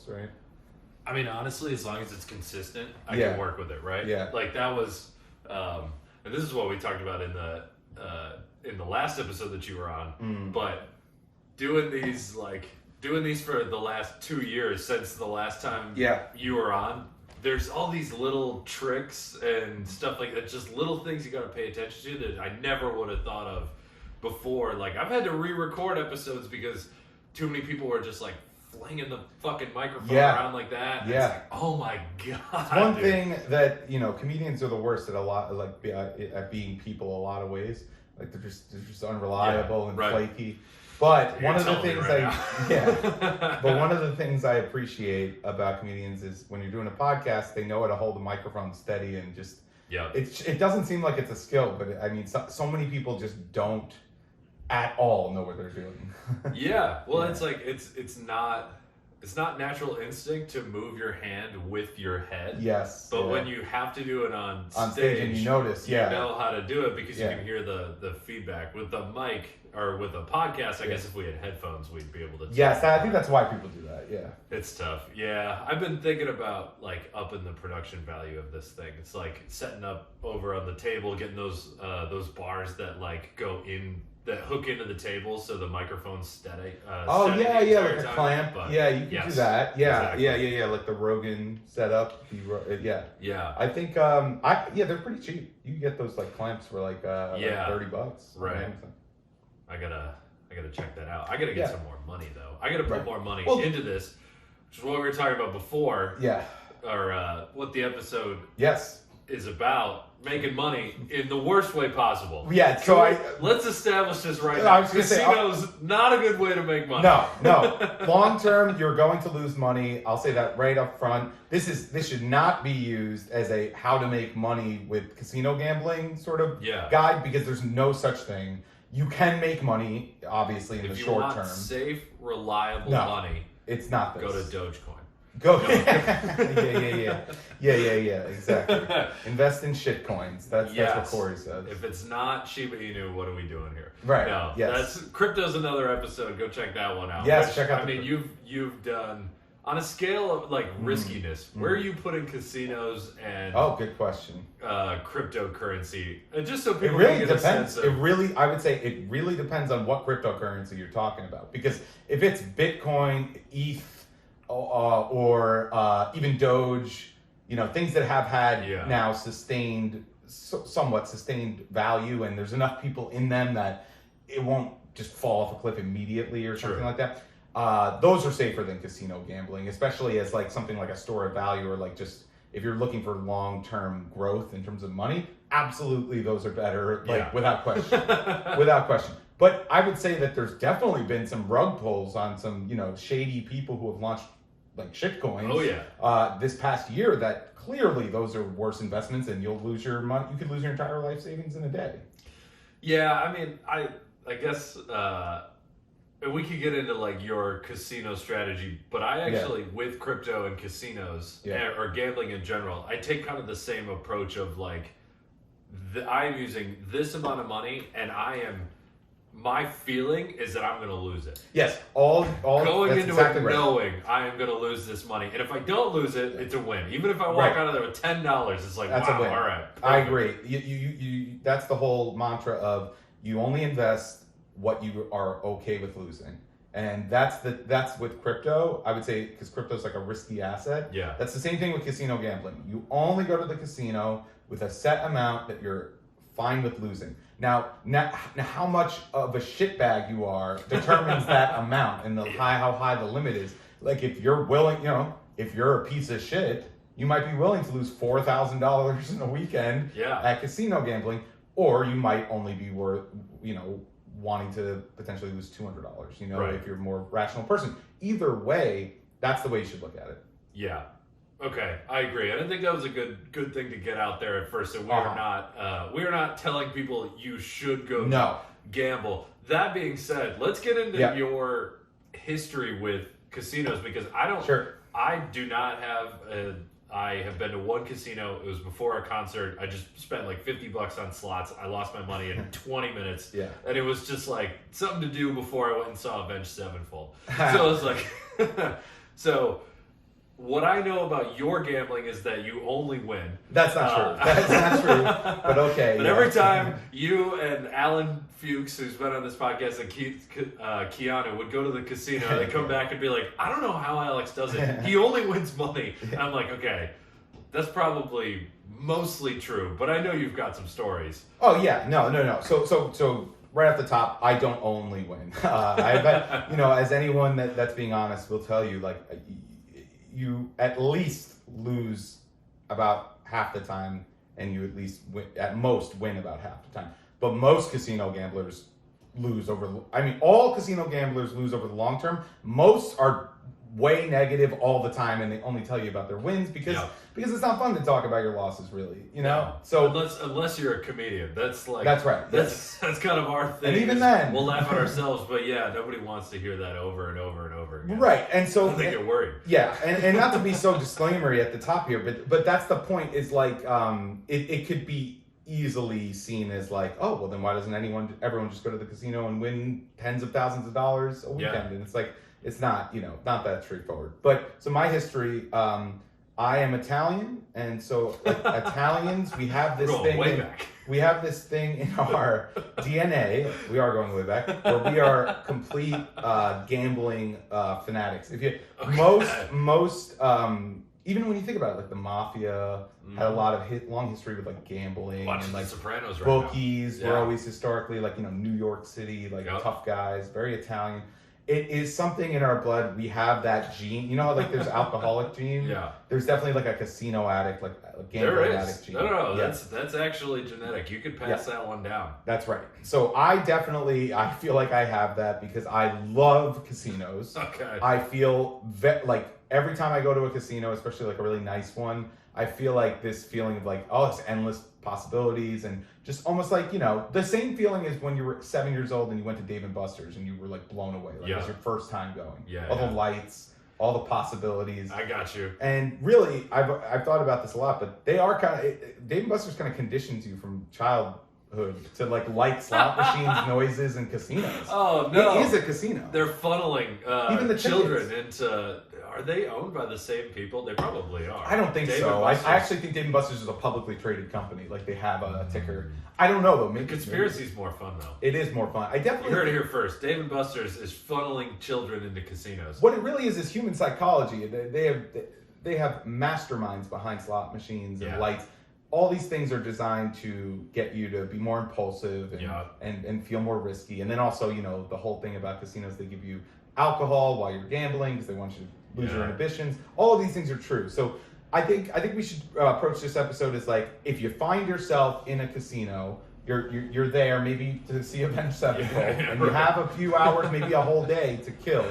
most, right? I mean, honestly, as long as it's consistent, I can work with it, right? Yeah. Like that was, and this is what we talked about in the last episode that you were on. But doing these for the last 2 years since the last time you were on, there's all these little tricks and stuff like that, just little things you got to pay attention to that I never would have thought of before. Like I've had to re-record episodes because too many people were just like flinging the fucking microphone around like that. Yeah. It's like, oh my God. It's one thing that, comedians are the worst at a lot, like at being people a lot of ways. Like they're just unreliable and flaky. But one of the things but one of the things I appreciate about comedians is when you're doing a podcast, they know how to hold the microphone steady and just it doesn't seem like it's a skill, but I mean so many people just don't at all know what they're doing. It's like it's not natural instinct to move your hand with your head. Yes. But when you have to do it on stage and you notice, you know how to do it because you can hear the feedback. With the mic or with a podcast, I guess if we had headphones, we'd be able to. Yes, I think that's why people do that. Yeah. It's tough. Yeah, I've been thinking about like upping the production value of this thing. It's like setting up over on the table, getting those bars that like go in. That hook into the table so the microphone's steady. Like a clamp. You can do that. Yeah, like the Rogan setup. I think they're pretty cheap. You can get those like clamps for like $30. Right. I gotta check that out. I gotta get some more money though. I gotta put more money into this, which is what we were talking about before. Yeah. Or what the episode is about. Making money in the worst way possible. Yeah, let's establish this right now. Casino's not a good way to make money. No. Long term, you're going to lose money. I'll say that right up front. This should not be used as a how to make money with casino gambling sort of guide because there's no such thing. You can make money, obviously, in the short term. If you want safe, reliable money, it's not this. Go to Dogecoin. Exactly. Invest in shit coins. That's what Corey says. If it's not Shiba Inu, what are we doing here? Right. No, that's crypto's another episode. Go check that one out. Yes, check out. I mean, you've done on a scale of like riskiness. Where are you putting casinos and? Oh, good question. Cryptocurrency, just so people really can get depends. a sense of. I would say it really depends on what cryptocurrency you're talking about. Because if it's Bitcoin, ETH. Or even Doge, things that have had now somewhat sustained value, and there's enough people in them that it won't just fall off a cliff immediately or something like that. Those are safer than casino gambling, especially as like something like a store of value or like just if you're looking for long-term growth in terms of money. Absolutely, those are better, without question, without question. But I would say that there's definitely been some rug pulls on some, shady people who have launched like shit coins. Oh yeah. This past year, that clearly those are worse investments, and you'll lose your money. You could lose your entire life savings in a day. Yeah, I mean, I guess we could get into like your casino strategy, but I actually with crypto and casinos or gambling in general, I take kind of the same approach of like I'm using this amount of money, and my feeling is that I'm going to lose it. Yes, all going into exactly it knowing I am going to lose this money, and if I don't lose it, it's a win. Even if I walk out of there with $10, it's like that's a win. All right, perfect. I agree. You that's the whole mantra of you only invest what you are okay with losing, and that's with crypto. I would say because crypto is like a risky asset. Yeah, that's the same thing with casino gambling. You only go to the casino with a set amount that you're fine with losing. Now, how much of a shitbag you are determines that amount and how high the limit is. Like if you're willing, if you're a piece of shit, you might be willing to lose $4,000 in a weekend at casino gambling, or you might only be worth, wanting to potentially lose $200. If you're a more rational person. Either way, that's the way you should look at it. Yeah. Okay, I agree. I didn't think that was a good thing to get out there at first. So we are not telling people you should go gamble. That being said, let's get into your history with casinos because I do not have I have been to one casino. It was before a concert. I just spent like $50 on slots. I lost my money in 20 minutes. Yeah. And it was just like something to do before I went and saw Avenged Sevenfold. So I was like, what I know about your gambling is that you only win. That's not true. That's not true. But okay. But every time you and Alan Fuchs, who's been on this podcast, and Keanu would go to the casino, and they come back and be like, I don't know how Alex does it. He only wins money. And I'm like, okay, that's probably mostly true, but I know you've got some stories. Oh yeah, no. So right off the top, I don't only win. I bet, as anyone that's being honest will tell you, like, you at least lose about half the time, and you at least at most win about half the time. But most casino gamblers lose all casino gamblers lose over the long term. Most are way negative all the time, and they only tell you about their wins because it's not fun to talk about your losses, really. So unless you're a comedian, that's right. That's kind of our thing. And even then, we'll laugh at ourselves, but nobody wants to hear that over and over and over again. Right, and so they get worried. Yeah, and not to be so disclaimery at the top here, but that's the point. Is like it could be easily seen as like, oh well, then why doesn't everyone just go to the casino and win tens of thousands of dollars a weekend? And it's like, it's not, not that straightforward. But so my history, I am Italian, and so Italians, we have this thing. Way back. We have this thing in our DNA. We are going way back, where we are complete gambling fanatics. Most even when you think about it, like the mafia had a lot of long history with like gambling and like Sopranos. Bookies were always historically like New York City, like tough guys, very Italian. It is something in our blood. We have that gene. You know how like there's alcoholic gene? Yeah. There's definitely like a casino addict, like a gambling addict gene. No, that's actually genetic. You could pass that one down. That's right. So I feel like I have that because I love casinos. Okay. I feel like every time I go to a casino, especially like a really nice one, I feel like this feeling of like, oh, it's endless possibilities, and just almost like, the same feeling as when you were 7 years old and you went to Dave & Buster's and you were like blown away. Like it was your first time going. All the lights, all the possibilities. I got you. And really, I've thought about this a lot, but they are Dave & Buster's kind of conditions you from childhood to like slot machines, noises, and casinos. Oh no, it is a casino. They're funneling even the children into. Are they owned by the same people? They probably are. I don't think so. I actually think Dave & Buster's is a publicly traded company. Like they have a ticker. I don't know though. Maybe conspiracy's more fun though. It is more fun. You heard it here first. Dave & Buster's is funneling children into casinos. What it really is human psychology. They have masterminds behind slot machines and lights. All these things are designed to get you to be more impulsive and feel more risky. And then also, the whole thing about casinos, they give you alcohol while you're gambling because they want you to lose your inhibitions. All of these things are true. So I think we should approach this episode as like, if you find yourself in a casino, you're there maybe to see Avenged Sevenfold, and you have a few hours, maybe a whole day to kill.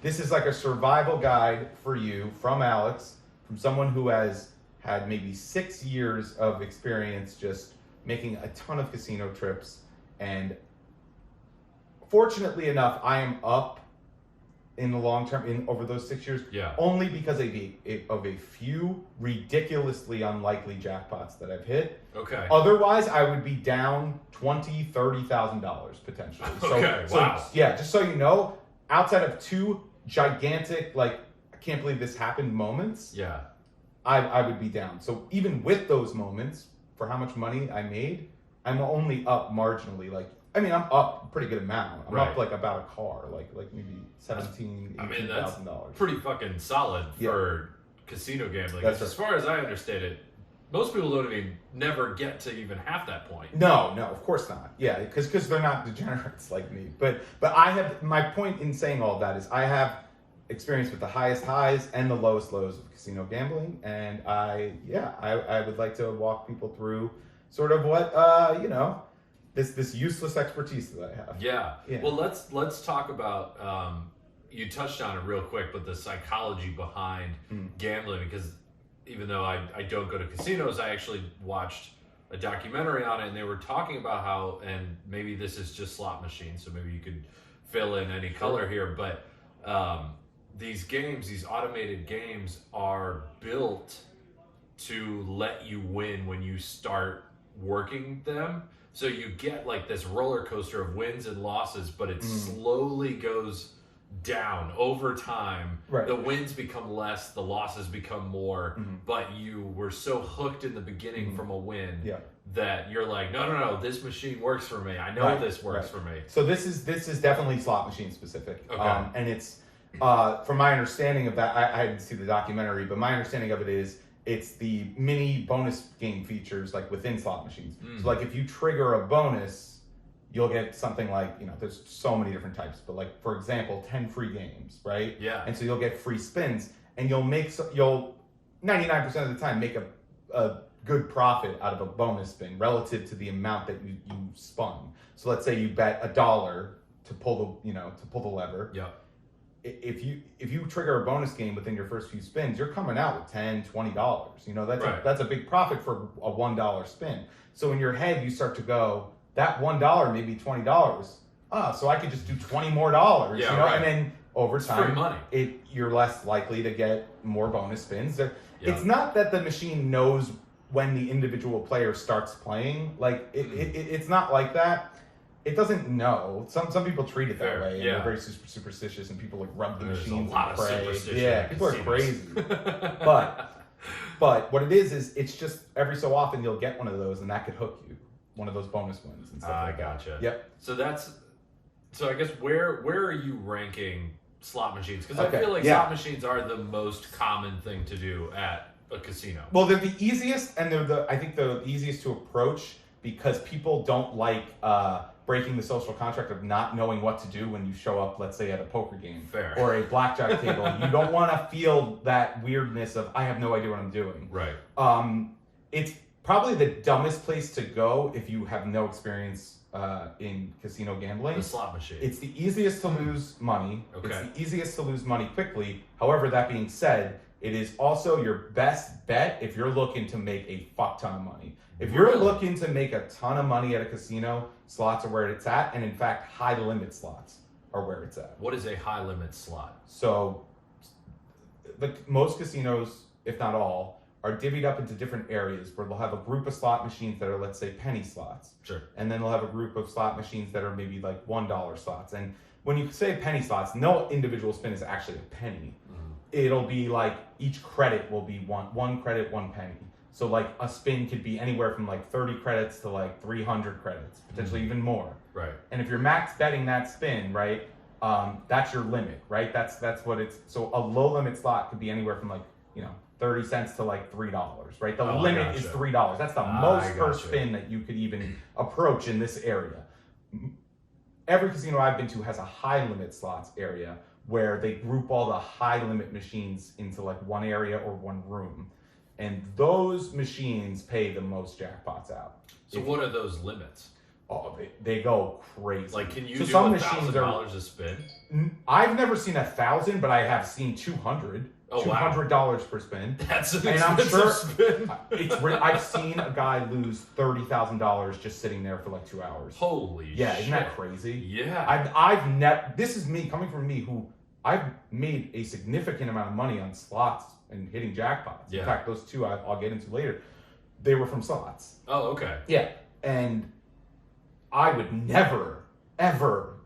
This is like a survival guide for you from Alex, from someone who has had maybe 6 years of experience just making a ton of casino trips. And fortunately enough, I am up in the long term over those 6 years, only because of a few ridiculously unlikely jackpots that I've hit. Okay. Otherwise, I would be down $20,000-$30,000 potentially. Okay. Wow. Just so you know, outside of two gigantic, like, I can't believe this happened moments. I would be down. So even with those moments, for how much money I made, I'm only up marginally. I'm up a pretty good amount. I'm up like about a car, like maybe $18,000. Pretty fucking solid for casino gambling. As far as I understand it, most people don't never get to even half that point. No, of course not. Yeah, because they're not degenerates like me. But I have, my point in saying all that is I have experience with the highest highs and the lowest lows of casino gambling, and I would like to walk people through sort of what this useless expertise that I have. Yeah. Well, let's talk about. You touched on it real quick, but the psychology behind gambling, because even though I don't go to casinos, I actually watched a documentary on it, and they were talking about how, and maybe this is just slot machines, so maybe you could fill in any color here, but these games, these automated games, are built to let you win when you start working them. So you get like this roller coaster of wins and losses, but it slowly goes down over time. Right. The wins become less, the losses become more, but you were so hooked in the beginning from a win that you're like, no, this machine works for me. I know this works for me. So this is definitely slot machine specific. Okay. And it's from my understanding of that, I didn't see the documentary, but my understanding of it is it's the mini bonus game features like within slot machines. So like if you trigger a bonus, you'll get something like, there's so many different types, but like, for example, 10 free games, right? Yeah. And so you'll get free spins, and you'll 99% of the time make a good profit out of a bonus spin relative to the amount that you spun. So let's say you bet $1 to pull the lever. Yeah. If you trigger a bonus game within your first few spins, you're coming out with $10, $20. That's a big profit for a $1 spin. So in your head, you start to go, that $1 may be $20. So I could just do $20 more. And then over time, you're less likely to get more bonus spins. It's not that the machine knows when the individual player starts playing. Like it's not like that. It doesn't know. Some people treat it that way, and they're very superstitious, and people like rub the machines and pray. Yeah, people are crazy. But what it is it's just every so often you'll get one of those, and that could hook you. One of those bonus wins and stuff like that. Gotcha. Yep. So I guess where are you ranking slot machines? Because I feel like slot machines are the most common thing to do at a casino. Well, they're the easiest, and I think they're the easiest to approach because people don't like breaking the social contract of not knowing what to do when you show up, let's say, at a poker game or a blackjack table. You don't want to feel that weirdness of I have no idea what I'm doing. Right. It's probably the dumbest place to go if you have no experience in casino gambling. The slot machine. It's the easiest to lose money. Okay. It's the easiest to lose money quickly. However, that being said, it is also your best bet if you're looking to make a fuck ton of money. If you're looking to make a ton of money at a casino, slots are where it's at. And in fact, high limit slots are where it's at. What is a high limit slot? So most casinos, if not all, are divvied up into different areas where they'll have a group of slot machines that are, let's say, penny slots. Sure. And then they'll have a group of slot machines that are maybe like $1 slots. And when you say penny slots, no individual spin is actually a penny. It'll be like each credit will be one credit, 1 penny. So like a spin could be anywhere from like 30 credits to like 300 credits, potentially even more. Right. And if you're max betting that spin, right, that's your limit, right? That's what it's. So a low limit slot could be anywhere from like 30 cents to like $3, right? The limit is $3. That's the most per spin that you could even approach in this area. Every casino I've been to has a high limit slots area where they group all the high limit machines into like one area or one room. And those machines pay the most jackpots out. So what are those limits? Oh, they go crazy. Like, can you so do some $1,000 a spin? I've never seen 1,000, but I have seen 200. Oh, $200 per spin. That's an and expensive I'm sure spin. I've seen a guy lose $30,000 just sitting there for like 2 hours. Holy shit. Yeah, isn't that crazy? Yeah. I've never. This is me coming from me who I've made a significant amount of money on slots and hitting jackpots. Yeah. In fact, those two I'll get into later. They were from slots. Oh, okay. Yeah, and I would never ever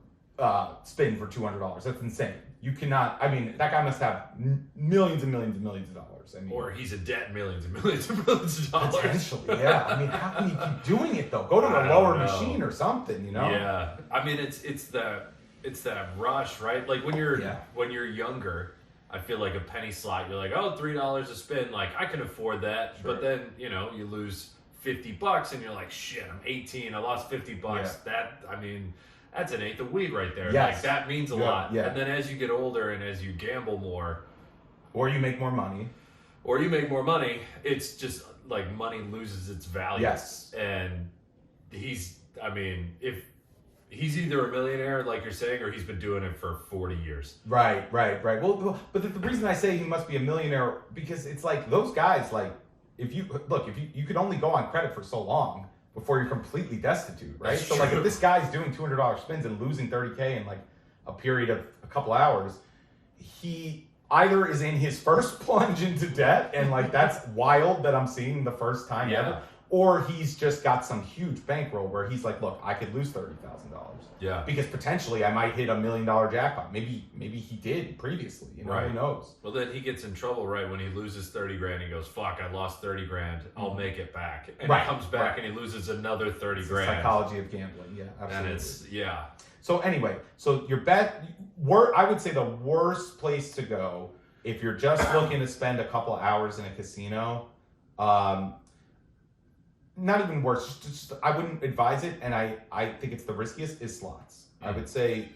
spin for $200. That's insane. You cannot. I mean, that guy must have millions and millions and millions of dollars. I mean, or he's in debt millions and millions and millions of dollars. Potentially, yeah. I mean, how can you keep doing it though? Go to a lower machine or something, Yeah. I mean, it's that rush, right? Like when you're younger, I feel like a penny slot. You're like, oh, $3 a spin. Like I can afford that. Sure. But then you lose $50 and you're like, shit, I'm 18. I lost $50. Yeah. That's an eighth of weed right there. Yes. Like that means a lot. Yeah. And then as you get older and as you gamble more, or you make more money, it's just like money loses its value. Yes. And if he's either a millionaire, like you're saying, or he's been doing it for 40 years. Right. Well, but the reason I say he must be a millionaire, because it's like those guys, like if you could only go on credit for so long before you're completely destitute, right? That's so true. Like if this guy's doing $200 spins and losing $30K in like a period of a couple hours, he either is in his first plunge into debt and like that's wild that I'm seeing the first time ever, Or he's just got some huge bankroll where he's like, look, I could lose $30,000. Yeah. Because potentially I might hit $1 million jackpot. Maybe he did previously. You know, who knows? Well, then he gets in trouble, right? When he loses 30 grand, he goes, fuck, I lost 30 grand. I'll make it back. And he comes back and he loses another 30 grand. The psychology of gambling. Yeah, absolutely. And it's, yeah. So anyway, so your bet, I would say the worst place to go if you're just looking to spend a couple hours in a casino, not even worse, just I wouldn't advise it, and I think it's the riskiest, is slots. I would say,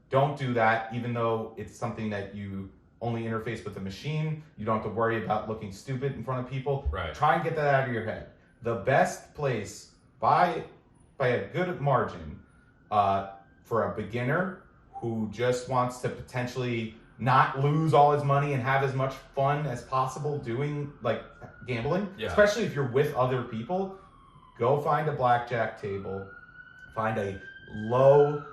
don't do that, even though it's something that you only interface with the machine. You don't have to worry about looking stupid in front of people. Right. Try and get that out of your head. The best place, by a good margin, for a beginner who just wants to potentially not lose all his money and have as much fun as possible doing gambling, especially if you're with other people, go find a blackjack table, find a low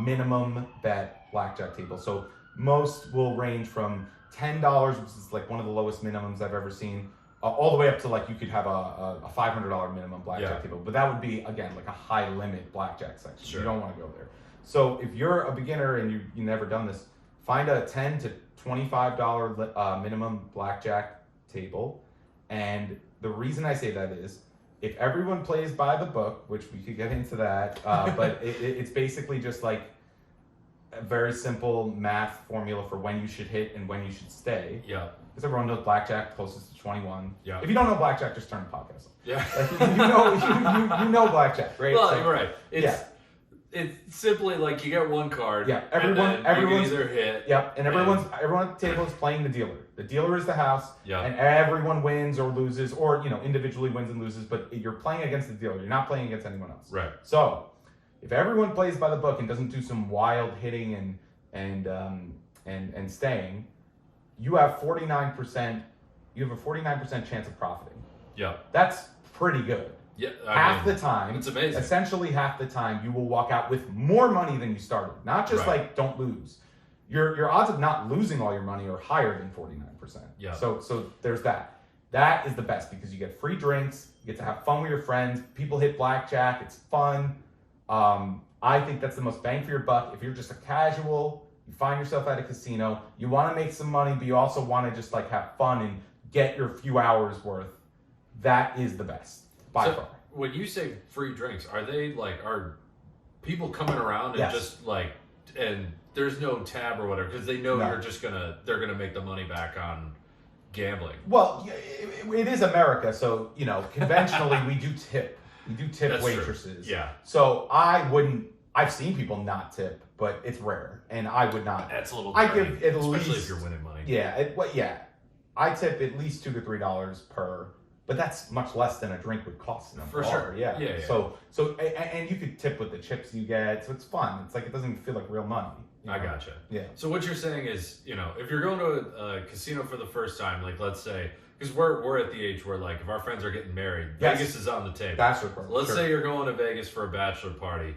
minimum bet blackjack table. So most will range from $10, which is like one of the lowest minimums I've ever seen, all the way up to you could have a $500 minimum blackjack table. But that would be, again, like a high limit blackjack section. Sure. You don't want to go there. So if you're a beginner and you've never done this, find a $10 to $25 minimum blackjack table. And the reason I say that is, if everyone plays by the book, which we could get into that, but it's basically just like a very simple math formula for when you should hit and when you should stay. Yeah. Because everyone knows blackjack closest to 21. Yeah. If you don't know blackjack, just turn the podcast on. Yeah. You know blackjack, right? Well, you're right. It's simply like you get one card. Yeah. Everyone's either hit. Yep. And everyone at the table is playing the dealer. The dealer is the house. Yeah. And everyone wins or loses, or individually wins and loses. But you're playing against the dealer. You're not playing against anyone else. Right. So, if everyone plays by the book and doesn't do some wild hitting and staying, you have 49%. You have a 49% chance of profiting. Yeah. That's pretty good. Yeah, half the time, it's amazing. Essentially half the time, you will walk out with more money than you started. Not just don't lose. Your odds of not losing all your money are higher than 49%. Yeah. So there's that. That is the best because you get free drinks, you get to have fun with your friends. People hit blackjack, it's fun. I think that's the most bang for your buck. If you're just a casual, you find yourself at a casino, you want to make some money, but you also want to just have fun and get your few hours worth. That is the best. By far. When you say free drinks, are they are people coming around and just and there's no tab or whatever because they know they're gonna make the money back on gambling? Well, it is America, so conventionally we do tip. We do tip That's waitresses. True. Yeah. So I've seen people not tip, but it's rare, and I would not. That's a little. I give at especially least if you're winning money. Yeah. I tip at least $2 to $3 per. But that's much less than a drink would cost in a bar. Sure. Yeah. So and you could tip with the chips you get, so it's fun. It's it doesn't even feel like real money. I gotcha. Yeah. So what you're saying is, if you're going to a casino for the first time, let's say, because we're at the age where if our friends are getting married, Vegas is on the table. Bachelor party. Let's say you're going to Vegas for a bachelor party.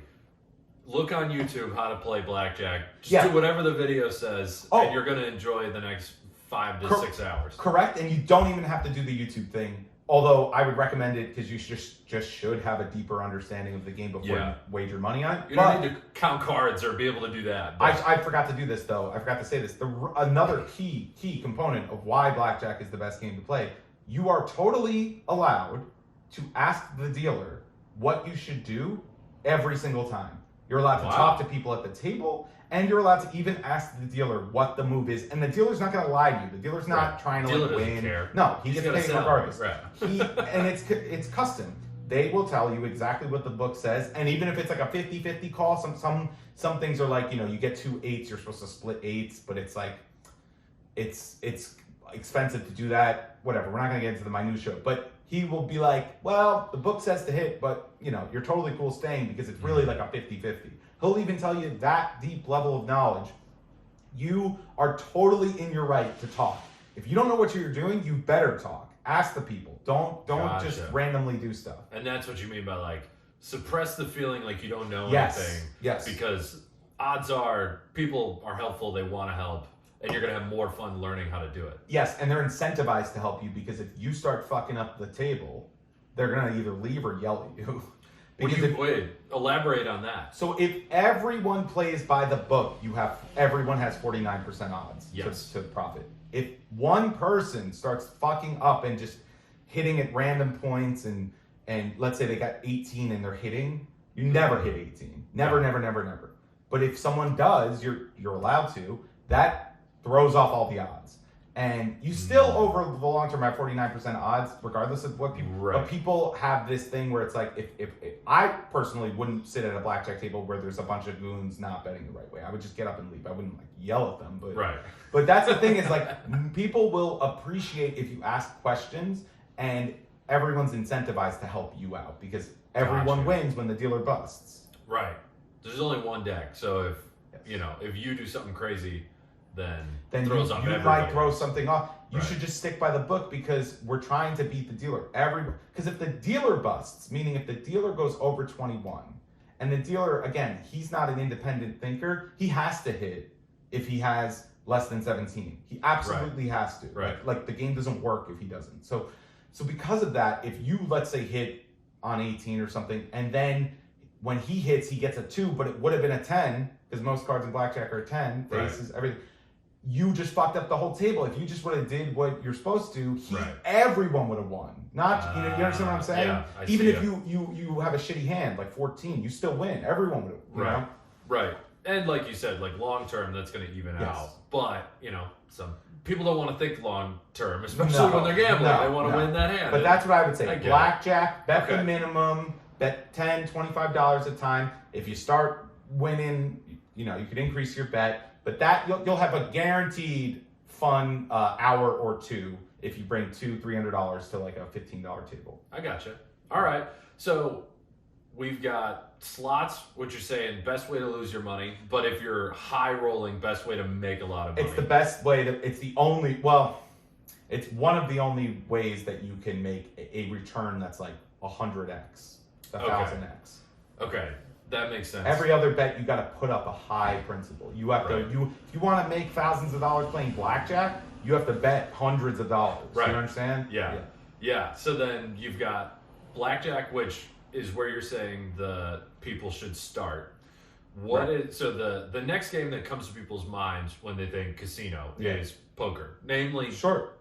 Look on YouTube how to play blackjack. Just do whatever the video says, and you're going to enjoy the next 5 to 6 hours. Correct, and you don't even have to do the YouTube thing. Although I would recommend it because you just should have a deeper understanding of the game before you wager money on it. You don't need to count cards or be able to do that. I forgot to do this though. I forgot to say this. Another key component of why blackjack is the best game to play. You are totally allowed to ask the dealer what you should do every single time. You're allowed to talk to people at the table. And you're allowed to even ask the dealer what the move is, and the dealer's not going to lie to you. The dealer's not trying to win. Care. No, he gets paid regardless. Right. And it's custom. They will tell you exactly what the book says, and even if it's a 50-50 call, some things are you get 2 8s, you're supposed to split 8s, but it's expensive to do that. Whatever. We're not going to get into the minutia, but he will be well, the book says to hit, but you're totally cool staying because it's really a 50-50. He'll even tell you that deep level of knowledge. You are totally in your right to talk. If you don't know what you're doing, you better talk. Ask the people. Don't just randomly do stuff. And that's what you mean by suppress the feeling you don't know anything. Yes. Because odds are people are helpful, they want to help, and you're going to have more fun learning how to do it. Yes, and they're incentivized to help you because if you start fucking up the table, they're going to either leave or yell at you. Wait, elaborate on that. So if everyone plays by the book, everyone has 49% odds to profit. If one person starts fucking up and just hitting at random points and let's say they got 18 and they're hitting, you never hit 18. Never. But if someone does, you're allowed to, that throws off all the odds. And you still, over the long term, have 49% odds, regardless of what people... Right. But people have this thing where it's like, if I personally wouldn't sit at a blackjack table where there's a bunch of goons not betting the right way. I would just get up and leave. I wouldn't like yell at them. But right. But that's the thing is like, people will appreciate if you ask questions, and everyone's incentivized to help you out because everyone wins when the dealer busts. Right. There's only one deck, so if you do something crazy... Then throws off everybody. Might throw something off. You should just stick by the book because we're trying to beat the dealer. Because if the dealer busts, meaning if the dealer goes over 21, and the dealer, again, he's not an independent thinker, he has to hit if he has less than 17. He absolutely has to. Right. Like the game doesn't work if he doesn't. So because of that, if you, let's say, hit on 18 or something, and then when he hits, he gets a 2, but it would have been a 10, because most cards in blackjack are 10, faces, everything. You just fucked up the whole table. If you just would have did what you're supposed to, everyone would have won. Not you understand what I'm saying? Yeah, even if you have a shitty hand, like 14, you still win. Everyone would have. Right. And like you said, like long term, that's going to even out. But some people don't want to think long term, especially when they're gambling. They want to win that hand. But that's what I would say. Blackjack, bet the minimum, bet $10, $25 a time. If you start winning, you could increase your bet. But that you'll have a guaranteed fun hour or two if you bring $200-$300 to like a $15 table. I gotcha. All right. So we've got slots, which you're saying best way to lose your money. But if you're high rolling, best way to make a lot of money. It's the best way it's it's one of the only ways that you can make a return that's like 100x, 1,000x. Okay. That makes sense. Every other bet, you got to put up a high principle. You have to. If you want to make thousands of dollars playing blackjack, you have to bet hundreds of dollars. Right. You understand? Yeah. So then you've got blackjack, which is where you're saying the people should start. So the next game that comes to people's minds when they think casino is poker, namely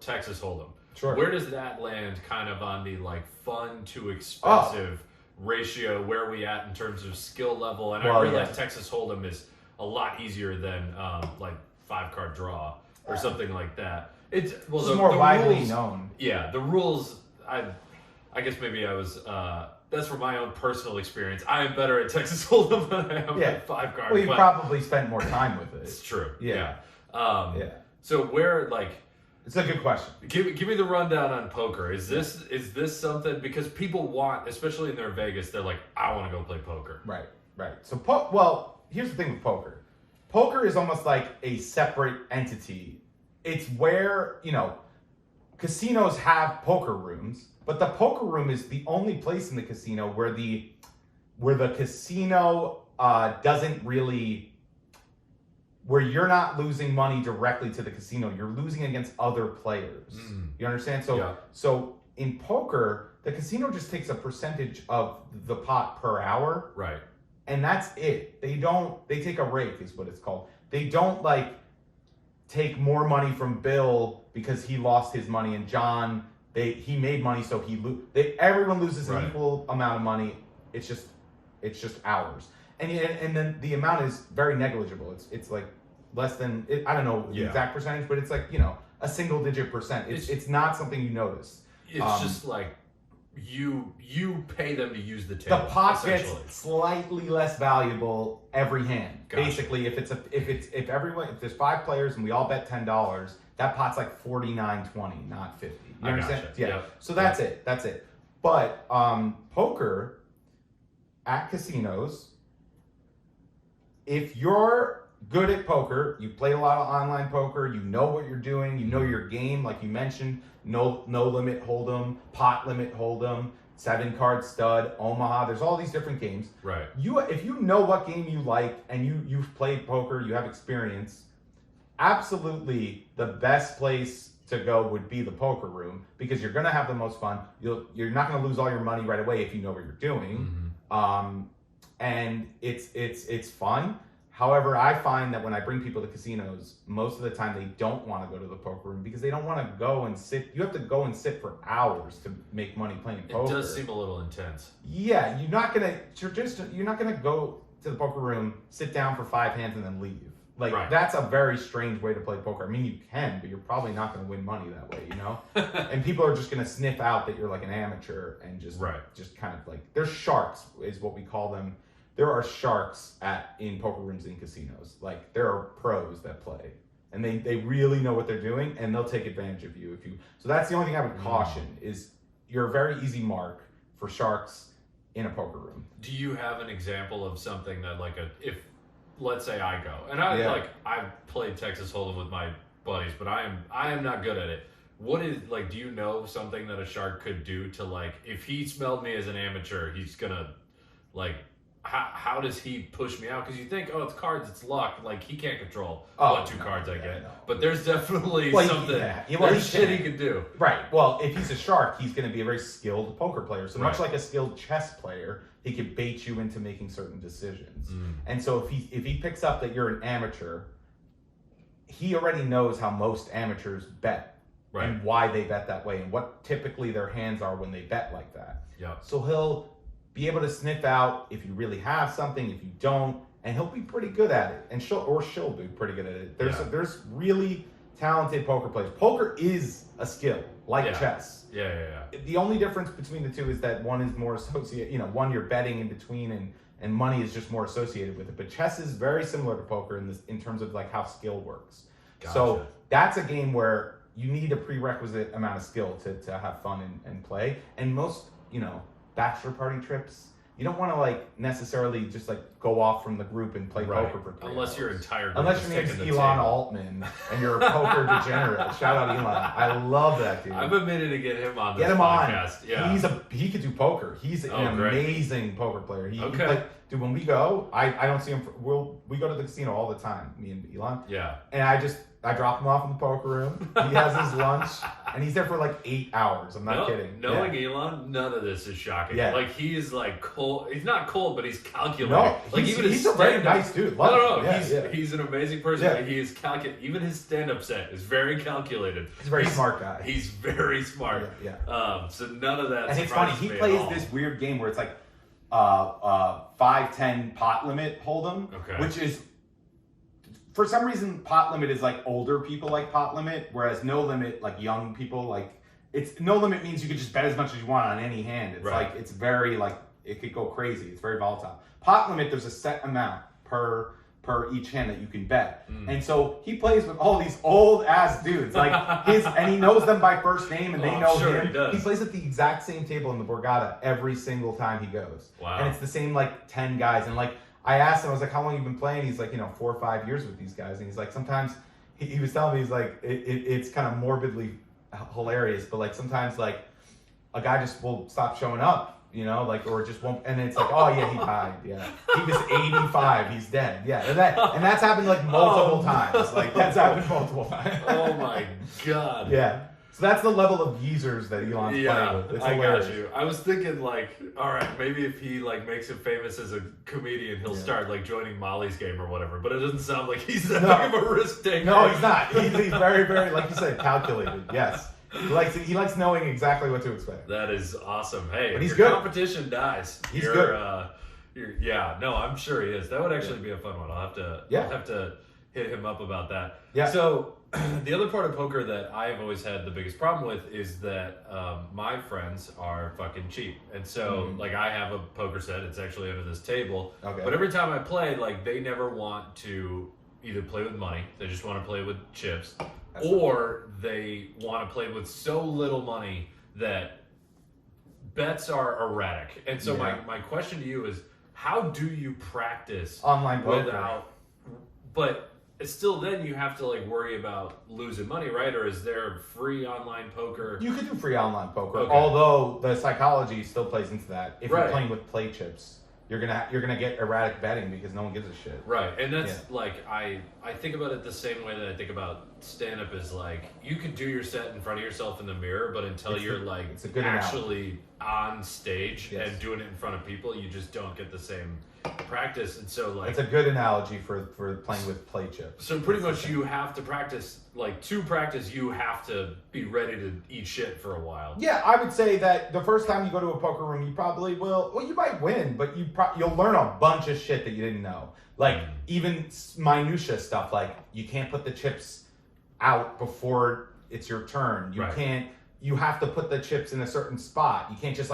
Texas Hold'em. Sure. Where does that land kind of on the like fun to expensive ratio? Where are we at in terms of skill level? And I realize Texas Hold'em is a lot easier than like 5-card draw or something like that. It's more widely known. Yeah, the rules. I guess maybe I was. That's from my own personal experience. I am better at Texas Hold'em than I am at 5-card. Well, you probably spent more time with it. It's true. Yeah. So where like. It's a good question. Give me the rundown on poker. Is this something, because people want, especially in their Vegas, they're like, I want to go play poker. Right. So here's the thing with poker. Poker is almost like a separate entity. It's where casinos have poker rooms, but the poker room is the only place in the casino where the casino doesn't really. Where you're not losing money directly to the casino, you're losing against other players. You understand? So in poker, the casino just takes a percentage of the pot per hour. Right. And that's it. They take a rake is what it's called. They don't like take more money from Bill because he lost his money, and John, he made money so everyone loses an equal amount of money. It's just hours. And then the amount is very negligible. It's like less than I don't know the exact percentage, but it's like a single digit percent. It's not something you notice. It's just like you pay them to use the table. The pot gets slightly less valuable every hand. Gotcha. Basically, if there's 5 players and we all bet $10, that pot's like $49.20, not $50. You understand? Gotcha. Yeah. Yep. So that's it. But poker at casinos. If you're good at poker, you play a lot of online poker, you know what you're doing, you know your game, like you mentioned, no limit hold'em, pot limit hold'em, 7-card stud, Omaha, there's all these different games. Right. If you know what game you like and you've played poker, you have experience, absolutely the best place to go would be the poker room, because you're going to have the most fun. You're not going to lose all your money right away if you know what you're doing. And it's fun. However, I find that when I bring people to casinos, most of the time they don't want to go to the poker room because they don't want to go and sit. You have to go and sit for hours to make money playing poker. It does seem a little intense. Yeah, you're not gonna go to the poker room, sit down for 5 hands, and then leave. Like that's a very strange way to play poker. I mean, you can, but you're probably not going to win money that way, you know. And people are just going to sniff out that you're like an amateur and just kind of like, they're sharks, is what we call them. There are sharks in poker rooms in casinos. Like there are pros that play, and they really know what they're doing, and they'll take advantage of you if you. So that's the only thing I would caution is you're a very easy mark for sharks in a poker room. Do you have an example of something that if let's say I go and I've played Texas Hold'em with my buddies, but I am not good at it. What is do you know something that a shark could do to if he smelled me as an amateur, he's gonna how does he push me out? Because you think, it's cards, it's luck. He can't control what two cards I get. No. But there's definitely something. There's shit he can do. Right. Well, if he's a shark, he's going to be a very skilled poker player. So much like a skilled chess player, he could bait you into making certain decisions. And so if he picks up that you're an amateur, he already knows how most amateurs bet and why they bet that way and what typically their hands are when they bet like that. Yeah. So he'll be able to sniff out if you really have something, if you don't, and he'll be pretty good at it. And she'll be pretty good at it. There's really talented poker players. Poker is a skill, like chess. Yeah. The only difference between the two is that one is more associated, one you're betting in between and money is just more associated with it. But chess is very similar to poker in terms of how skill works. Gotcha. So that's a game where you need a prerequisite amount of skill to have fun and play. And most, bachelor party trips, you don't want to necessarily just go off from the group and play poker for 3 unless hours. Your entire group unless your name's Elon Altman and you're a poker degenerate. Shout out Elon. I love that dude. I've been meaning to get him on this podcast. On. Yeah. He could do poker. He's an amazing poker player. He dude, when we go, I don't see him. We go to the casino all the time, me and Elon. Yeah. And I drop him off in the poker room. He has his lunch, and he's there for 8 hours. I'm not kidding. Knowing Elon, none of this is shocking. Yeah. He is cold. He's not cold, but he's calculating. No, he's a very nice dude. No. He's an amazing person. Yeah. He is calculating. Even his stand-up set is very calculated. He's a very smart guy. He's very smart. Yeah. So none of that. And it's funny. He plays this weird game where it's 5-10 pot limit hold'em, which is. For some reason, pot limit is older people like pot limit, whereas no limit young people it's no limit means you could just bet as much as you want on any hand. It's it's very it could go crazy. It's very volatile. Pot limit, there's a set amount per each hand that you can bet, and so he plays with all these old ass dudes and he knows them by first name and they know him. He plays at the exact same table in the Borgata every single time he goes. Wow. And it's the same 10 guys and I asked him, I was how long you been playing? He's 4 or 5 years with these guys. And he's sometimes, he was telling me, he's it's kind of morbidly hilarious, but sometimes a guy just will stop showing up, or just won't, and then it's oh yeah, he died, yeah. He was 85, he's dead, yeah. And that's happened multiple times. That's happened multiple times. Oh my God. Yeah. So that's the level of geezers that Elon's playing with. It's hilarious. Got you. I was thinking all right, maybe if he makes him famous as a comedian, he'll start joining Molly's game or whatever. But it doesn't sound like he's that big of a risk taker. No, he's not. He's very, very, like you said, calculated. Yes. He likes knowing exactly what to expect. That is awesome. Hey, but he's if good. Competition dies. He's good. I'm sure he is. That would actually be a fun one. I'll have to hit him up about that. Yeah. So the other part of poker that I've always had the biggest problem with is that my friends are fucking cheap. And so I have a poker set. It's actually under this table. Okay. But every time I play, they never want to either play with money. They just want to play with chips. Or they want to play with so little money that bets are erratic. And so my question to you is, how do you practice online poker but still then you have to worry about losing money, right? Or is there free online poker? You could do free online poker, although the psychology still plays into that. If you're playing with play chips, you're gonna get erratic betting because no one gives a shit. Right, and that's like I think about it the same way that I think about stand-up is like you could do your set in front of yourself in the mirror, but until you're like it's a good actually on stage and doing it in front of people, you just don't get the same practice. And so like it's a good analogy for playing with play chips. So pretty much you have to practice, like to practice you have to be ready to eat shit for a while. Yeah, I would say that the first time you go to a poker room, you probably will. Well, you might win, but you'll learn a bunch of shit that you didn't know. Like even minutia stuff, like you can't put the chips out before it's your turn. You can't. You have to put the chips in a certain spot. You can't just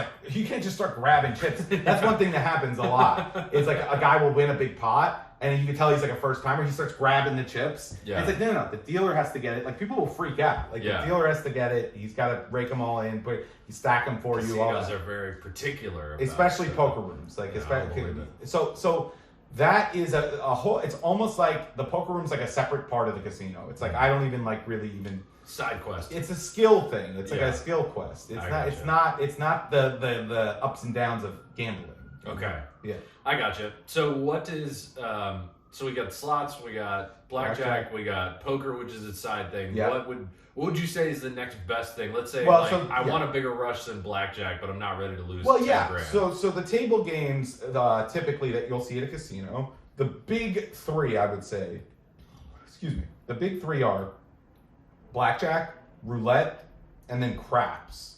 start grabbing chips. That's one thing that happens a lot. It's like a guy will win a big pot, and you can tell he's like a first timer. He starts grabbing the chips. Yeah. It's like no, the dealer has to get it. Like people will freak out. Like the dealer has to get it. He's got to rake them all in, he stack them for you. All those are very particular, about especially poker rooms. Like especially so. That is a whole. It's almost like the poker room's like a separate part of the casino. It's like I don't even like really even side quest. It's a skill thing. It's like a skill quest. It's not the ups and downs of gambling. Okay. Yeah. I gotcha. So what is so we got slots, we got blackjack, we got poker, which is a side thing. Yeah. What would you say is the next best thing? Let's say I want a bigger rush than blackjack, but I'm not ready to lose 10 grand. So the table games typically that you'll see at a casino, the big three I would say, the big three are blackjack, roulette, and then craps.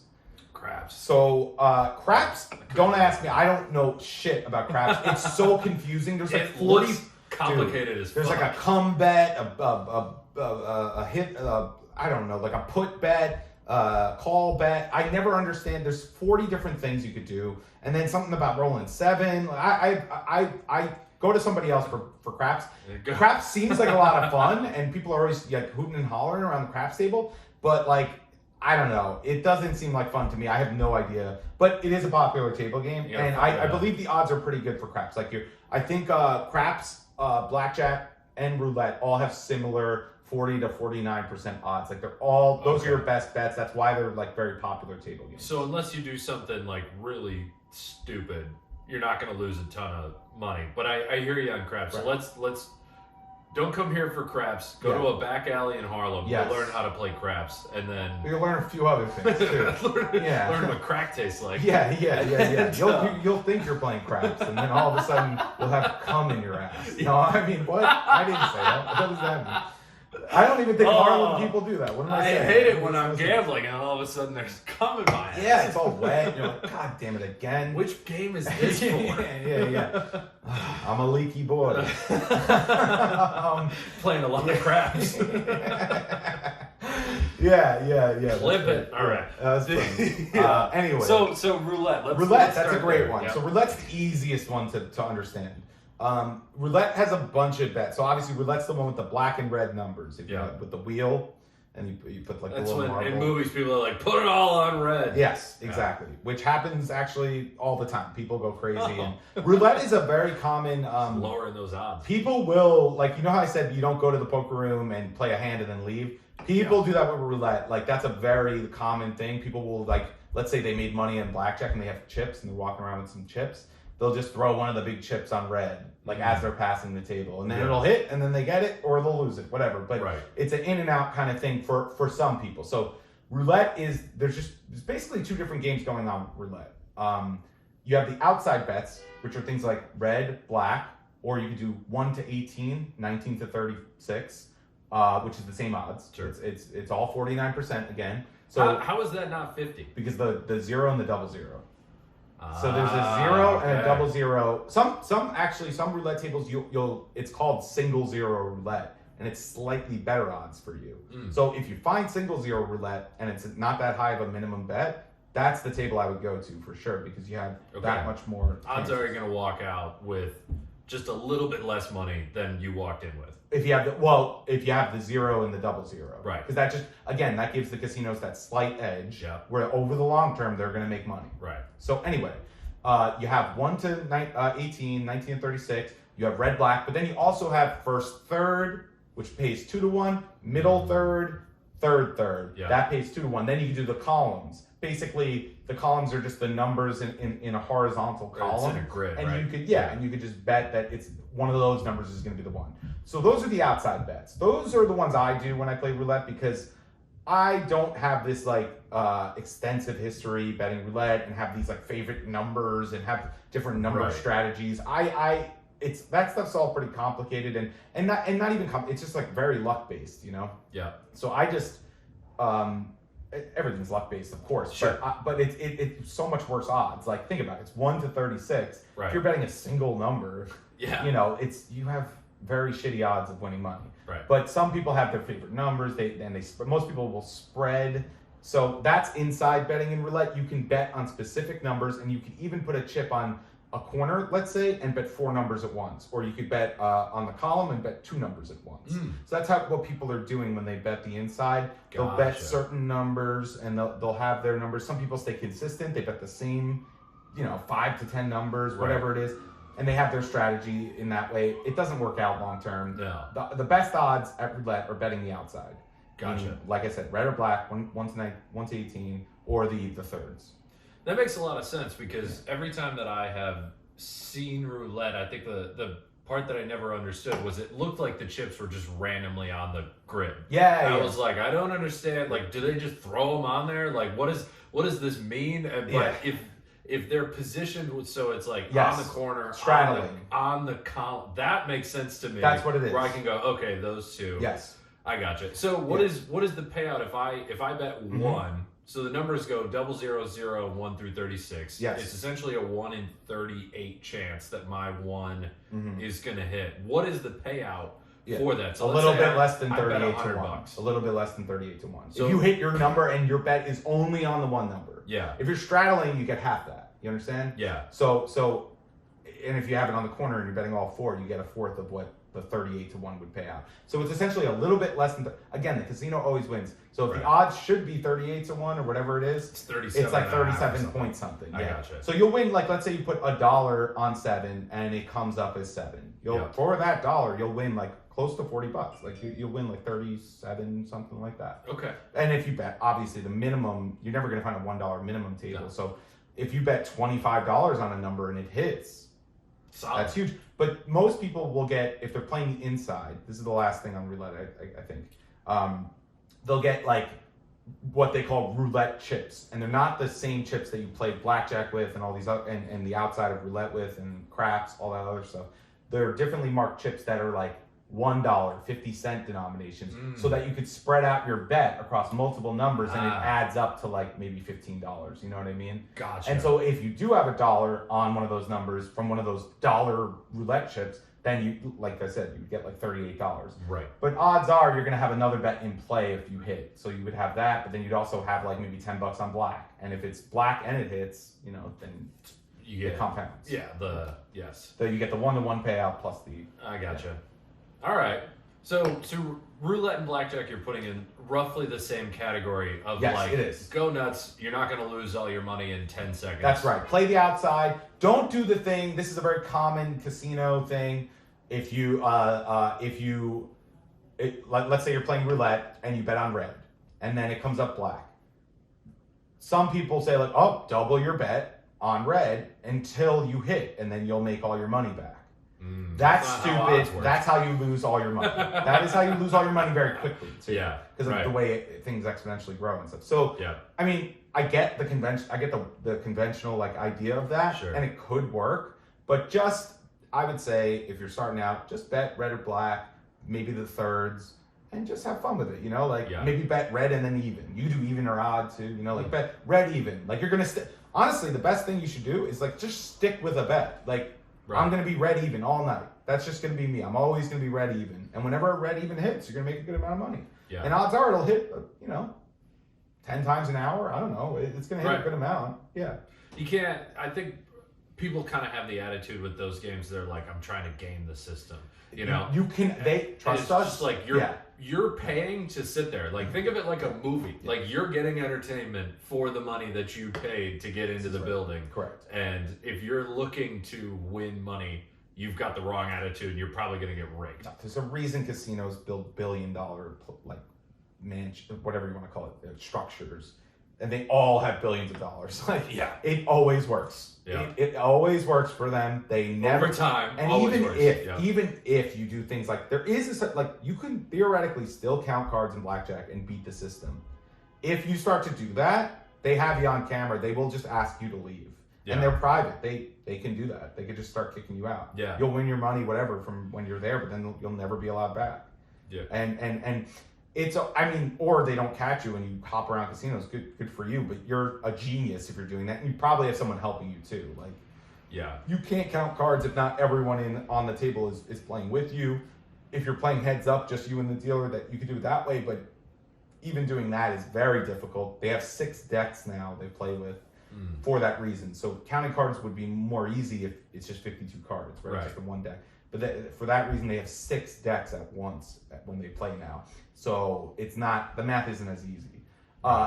So craps, don't ask me. I don't know shit about craps. It's so confusing. There's like 40 complicated as fuck. There's like a come bet, a hit, I don't know, like a put bet, call bet. I never understand. There's 40 different things you could do, and then something about rolling 7. I go to somebody else for craps. Craps seems like a lot of fun, and people are always like hooting and hollering around the craps table, but like I don't know. It doesn't seem like fun to me. I have no idea, but it is a popular table game, and I believe the odds are pretty good for craps. I think craps, blackjack, and roulette all have similar 40 to 49% odds. Like they're all those are your best bets. That's why they're like very popular table games. So unless you do something like really stupid, you're not going to lose a ton of money. But I hear you on craps. Right. So let's don't come here for craps. Go to a back alley in Harlem. Yes. Learn how to play craps, and then you'll learn a few other things too. learn what crack tastes like. Yeah. You'll think you're playing craps, and then all of a sudden you'll have cum in your ass. No, I mean what? I didn't say that. What does that mean? I don't even think Harlem people do that. What am I saying? I hate it when I'm gambling and all of a sudden there's cum in my ass. Yeah, it's all wet. You're like, God damn it, again. Which game is this for? Yeah. I'm a leaky boy. Playing a lot of craps. Yeah. Flip it. All right. That's funny. Anyway. So roulette. Roulette, that's a great one. Yeah. So roulette's the easiest one to understand. Roulette has a bunch of bets. So obviously roulette's the one with the black and red numbers. With the wheel, and you put like that's the little when marble. In movies people are like, put it all on red. Yes, exactly. Which happens actually all the time. People go crazy. And roulette is a very common lowering those odds. People will how I said you don't go to the poker room and play a hand and then leave. People do that with roulette. Like that's a very common thing. People will let's say they made money in blackjack and they have chips and they're walking around with some chips. They'll just throw one of the big chips on red, as they're passing the table. And then it'll hit, and then they get it, or they'll lose it, whatever. But it's an in and out kind of thing for some people. So roulette there's basically two different games going on with roulette. You have the outside bets, which are things like red, black, or you could do 1 to 18, 19 to 36, which is the same odds. Sure. It's all 49% again. So how is that not 50? Because the 0 and the double 0. So there's a 0 and a double 0. Some roulette tables it's called single 0 roulette, and it's slightly better odds for you. So if you find single 0 roulette and it's not that high of a minimum bet, that's the table I would go to for sure because you have that much more. Odds are you're going to walk out with just a little bit less money than you walked in with. If you have the 0 and the double 0. Right. Because that gives the casinos that slight edge where over the long term they're going to make money. Right. So anyway, you have 1 to 18, 19 and 36. You have red, black, but then you also have first, third, which pays 2 to 1, middle, third. Yeah. That pays 2 to 1. Then you can do the columns. basically the columns are just the numbers in a horizontal column. It's in a grid, and right? you could and you could just bet that it's one of those numbers is going to be the one. So those are the outside bets. Those are the ones I do when I play roulette because I don't have this like extensive history betting roulette and have these like favorite numbers and have different number strategies. It's that stuff's all pretty complicated and not even it's just like very luck based, you know. Yeah. So I just everything's luck based, of course. Sure. But it's so much worse odds. Like think about it. It's 1 to 36. Right. If you're betting a single number, yeah, you know, you have very shitty odds of winning money. Right. But some people have their favorite numbers. Most people will spread. So that's inside betting in roulette. You can bet on specific numbers, and you can even put a chip on a corner, let's say, and bet 4 numbers at once. Or you could bet on the column and bet 2 numbers at once. So that's what people are doing when they bet the inside. They'll bet certain numbers, and they'll have their numbers. Some people stay consistent. They bet the same, 5 to 10 numbers, whatever it is. And they have their strategy in that way. It doesn't work out long term. No. The best odds at roulette are betting the outside. Gotcha. Meaning, like I said, red or black, 1 to 18, or the thirds. That makes a lot of sense because every time that I have seen roulette, I think the part that I never understood was it looked like the chips were just randomly on the grid. I was like, I don't understand. Like, do they just throw them on there? Like, what does this mean? But if they're positioned so it's like on the corner, straddling on the column, that makes sense to me. That's what it is. Where I can go, okay, those two. Yes. I gotcha. So what is the payout if I bet 1? So the numbers go 000 1 through 36. Yes. It's essentially a 1 in 38 chance that my 1 is going to hit. What is the payout for that? So a little bit less than 38 to 1. $100. A little bit less than 38 to 1. So if you hit your number and your bet is only on the 1 number. Yeah. If you're straddling, you get half that. You understand? Yeah. So and if you have it on the corner and you're betting all 4, you get a fourth of what the 38 to 1 would pay out. So it's essentially a little bit less than again, the casino always wins. So if the odds should be 38 to 1 or whatever it is, it's 37. It's like 37 point something. I gotcha. So you'll win, like let's say you put $1 on 7 and it comes up as 7. For that dollar, you'll win like close to $40. Like you'll win like 37, something like that. Okay. And if you bet, obviously the minimum, you're never gonna find a $1 minimum table. No. So if you bet $25 on a number and it hits, solid. That's huge. But most people will get, if they're playing the inside, this is the last thing on roulette, I think, they'll get like what they call roulette chips. And they're not the same chips that you play blackjack with and all these other, and the outside of roulette with and craps, all that other stuff. They're differently marked chips that are like $1, 50-cent denominations, so that you could spread out your bet across multiple numbers and it adds up to like maybe $15. You know what I mean? Gotcha. And so if you do have $1 on one of those numbers from one of those dollar roulette chips, then you, like I said, you get like $38. Right. But odds are you're gonna have another bet in play if you hit. So you would have that, but then you'd also have like maybe $10 on black. And if it's black and it hits, then you get compounds. Yeah. So you get the 1-to-1 payout plus the. I gotcha. Yeah. All right. So roulette and blackjack, you're putting in roughly the same category of it is. Go nuts. You're not going to lose all your money in 10 seconds. That's right. Play the outside. Don't do the thing. This is a very common casino thing. If you let's say you're playing roulette and you bet on red, and then it comes up black. Some people say like, oh, double your bet on red until you hit, and then you'll make all your money back. That's stupid. That's how you lose all your money. That is how you lose all your money very quickly. Too, because of the way things exponentially grow and stuff. So, I mean, I get the convention. I get the conventional like idea of that, and it could work. But just, I would say, if you're starting out, just bet red or black, maybe the thirds, and just have fun with it. Maybe bet red and then even. You do even or odd too. Bet red even. Like you're gonna honestly, the best thing you should do is like just stick with a bet. Like. Right. I'm going to be red even all night. That's just going to be me. I'm always going to be red even. And whenever a red even hits, you're going to make a good amount of money. Yeah. And odds are it'll hit, 10 times an hour. I don't know. It's going to hit a good amount. Yeah. You can't, I think people kind of have the attitude with those games. They're like, I'm trying to game the system. You can, they trust us. Just like you're paying to sit there. Like think of it like a movie. Yeah. Like you're getting entertainment for the money that you paid to get into the building. Correct. And if you're looking to win money, you've got the wrong attitude. You're probably going to get rigged. There's a reason casinos build billion-dollar like whatever you want to call it, structures. and they all have billions of dollars. Like, Yeah. it always works. Yeah. It always works for them. They never Over time, and always even works. even if you do things like there is this, like you can theoretically still count cards in blackjack and beat the system. If you start to do that, they have you on camera. They will just ask you to leave. Yeah. And they're private. They can do that. They could just start kicking you out. Yeah. You'll win your money, whatever, from when you're there, but then you'll never be allowed back. Yeah. And it's, I mean, or they don't catch you and you hop around casinos. Good for you, but you're a genius if you're doing that. And you probably have someone helping you too. Like, Yeah. you can't count cards if not everyone on the table is playing with you. If you're playing heads up, just you and the dealer, that you could do it that way. But even doing that is very difficult. They have 6 decks now they play with for that reason. So counting cards would be more easy if it's just 52 cards, right? Just the one deck. But for that reason, they have 6 decks at once when they play now. So it's not, the math isn't as easy.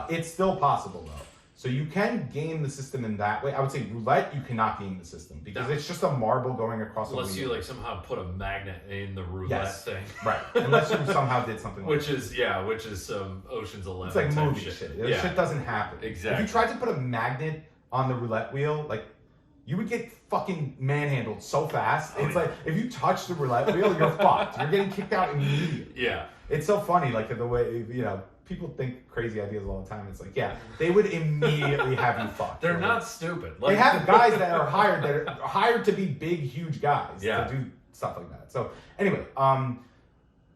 It's still possible though. So you can game the system in that way. I would say roulette, you cannot game the system because it's just a marble going across a wheel. Unless you like somehow put a magnet in the roulette thing. Right. Unless you somehow did something like which is some Ocean's 11 it's like type movie shit. That Yeah. shit doesn't happen. Exactly. If you tried to put a magnet on the roulette wheel, like, you would get fucking manhandled so fast. It's like, if you touch the roulette wheel, you're fucked. You're getting kicked out immediately. Yeah. It's so funny, like, the way, you know, people think crazy ideas all the time. It's like, yeah, they would immediately have you fucked. They're right? not stupid. They have guys that are hired to be big, huge guys to do stuff like that. So anyway,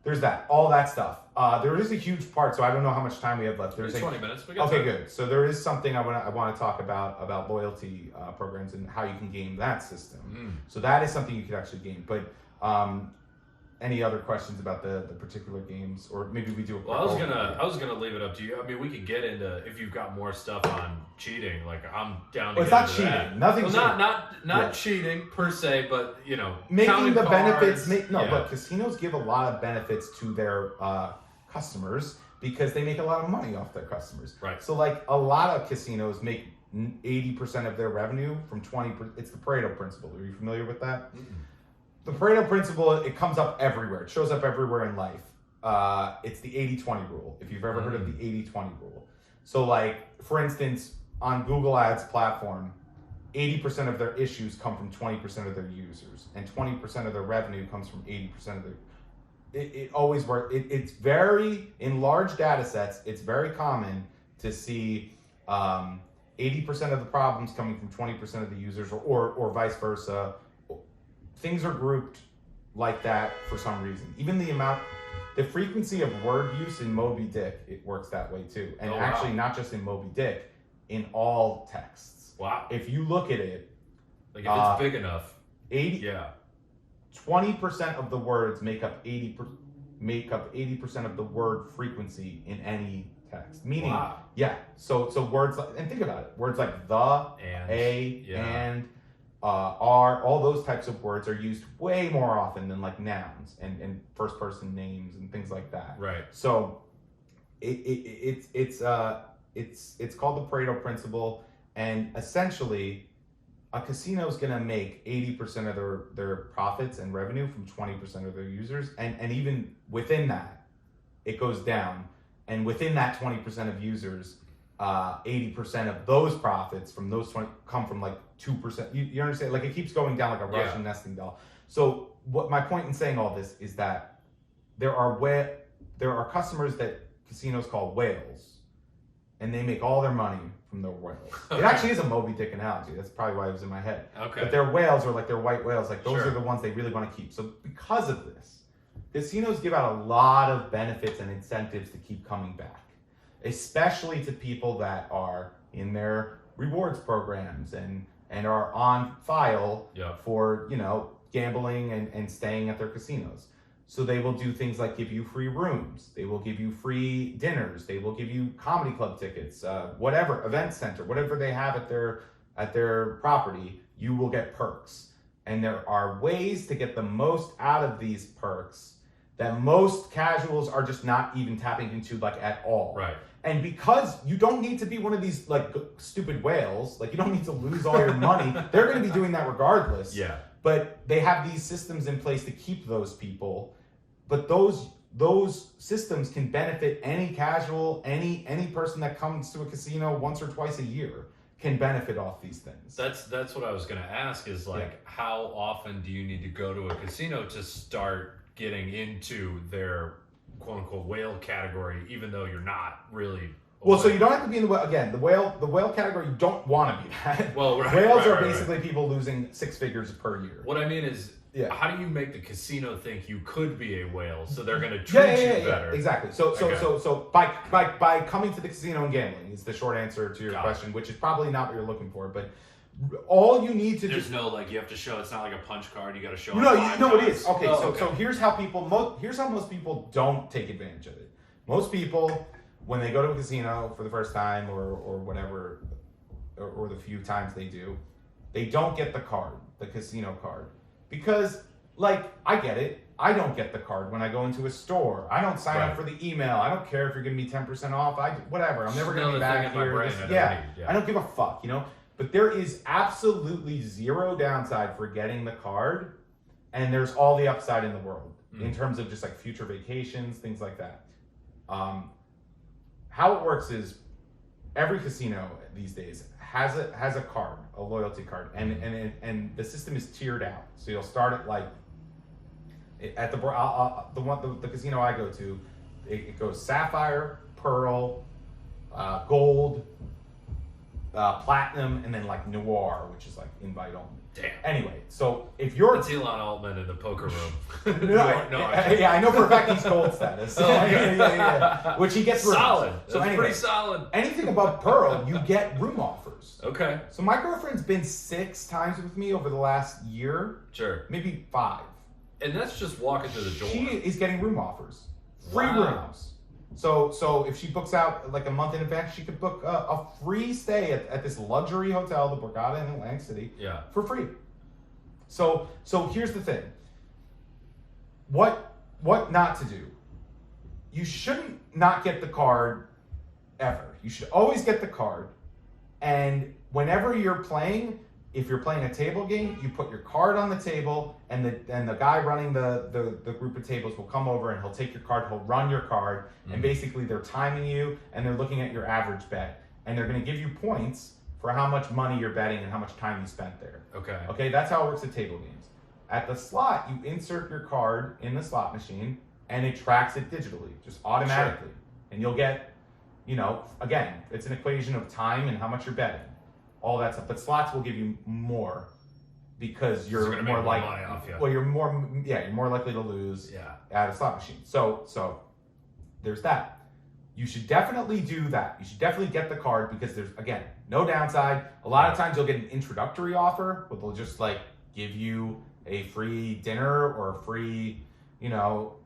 there's that, all that stuff. There is a huge part, so I don't know how much time we have left. There's 20 minutes. We got okay, time. good. So there is something I want to talk about loyalty programs and how you can game that system. So that is something you could actually game. But any other questions about the particular games, or maybe we do a quick Well, I was gonna leave it up to you. I mean, we could get into if you've got more stuff on cheating. Like, I'm down to It's get not into cheating. that. Nothing. Well, cheating. not cheating per se, but you know, making counting the cards, benefits. Look, casinos give a lot of benefits to their customers because they make a lot of money off their customers. Right. So, like, a lot of casinos make 80% of their revenue from 20%. It's the Pareto Principle. Are you familiar with that? The Pareto Principle, it comes up everywhere. It shows up everywhere in life. It's the 80-20 rule, if you've ever heard of the 80-20 rule. So, like, for instance, on Google Ads platform, 80% of their issues come from 20% of their users, and 20% of their revenue comes from 80% of their... It always works. It's very, in large data sets, it's very common to see 80% of the problems coming from 20% of the users, or vice versa. Things are grouped like that for some reason. Even the frequency of word use in Moby Dick, it works that way too. And actually, not just in Moby Dick, in all texts. Wow. If you look at it, like if it's big enough, 20% of the words make up 80% of the word frequency in any text. Meaning, so words like, and think about it, words like the, and, are, all those types of words are used way more often than like nouns and first person names and things like that. Right. So it's called the Pareto Principle, and essentially a casino is going to make 80% of their profits and revenue from 20% of their users, and even within that it goes down, and within that 20% of users, 80% of those profits from those 20 come from like 2%. You understand? Like, it keeps going down like a Russian nesting doll. So what my point in saying all this is that there are customers that casinos call whales, and they make all their money from their whales. It actually is a Moby Dick analogy. That's probably why it was in my head. Okay. But their whales are like their white whales. Like, those are the ones they really want to keep. So because of this, casinos give out a lot of benefits and incentives to keep coming back, especially to people that are in their rewards programs and are on file for, you know, gambling and staying at their casinos. So they will do things like give you free rooms, they will give you free dinners, they will give you comedy club tickets, whatever, event center, whatever they have at their property, you will get perks. And there are ways to get the most out of these perks that most casuals are just not even tapping into, like, at all. Right. And because you don't need to be one of these, like, stupid whales, like, you don't need to lose all your money. They're going to be doing that regardless. Yeah. But they have these systems in place to keep those people. But those those systems can benefit any casual, any person that comes to a casino once or twice a year can benefit off these things. That's what I was going to ask is like, how often do you need to go to a casino to start getting into their quote unquote whale category, even though you're not really. Well, so you don't have to be in the whale. Again, the whale category, you don't want to be that. Well, right, whales are right. Basically people losing 6 figures per year. What I mean is, how do you make the casino think you could be a whale, so they're going to treat you better? Exactly. So by coming to the casino and gambling is the short answer to your question, which is probably not what you're looking for, but all you need to do. There's no like you have to show. It's not like a punch card. You got to show. No, it is. Okay, so here's how most people don't take advantage of it. Most people, when they go to a casino for the first time or whatever, or the few times they do, they don't get the casino card. Because, like, I get it. I don't get the card when I go into a store. I don't sign up for the email. I don't care if you're giving me 10% off. Whatever. I'm never going to be back here. I don't give a fuck, you know? But there is absolutely zero downside for getting the card, and there's all the upside in the world in terms of just, like, future vacations, things like that. How it works is every casino these days has a card, a loyalty card, and the system is tiered out. So you'll start at like at the casino I go to, it goes sapphire, pearl, gold, platinum, and then like noir, which is like invite only. Damn. Anyway, so if you're it's Elon Altman in the poker room. I know for a fact he's gold status. Which he gets solid. So anyway, pretty solid. Anything above pearl, you get room offers. Okay. So my girlfriend's been 6 times with me over the last year. Sure. Maybe 5. And that's just walking through the door. She is getting room offers. Free rooms. So if she books out like a month in advance, she could book a free stay at this luxury hotel, the Borgata in Atlantic City, for free. So here's the thing. What not to do? You shouldn't not get the card ever. You should always get the card, and whenever you're playing, if you're playing a table game, you put your card on the table, and the guy running the group of tables will come over and he'll take your card, he'll run your card, and basically they're timing you and they're looking at your average bet, and they're going to give you points for how much money you're betting and how much time you spent there. Okay, that's how it works at table games. At the slot, you insert your card in the slot machine and it tracks it digitally, just automatically. And you'll get, again, it's an equation of time and how much you're betting. All that stuff, but slots will give you more because you're more likely. Well, you're more likely to lose at a slot machine. So there's that. You should definitely do that. You should definitely get the card because there's again no downside. A lot of times you'll get an introductory offer where they'll just like give you a free dinner or a free,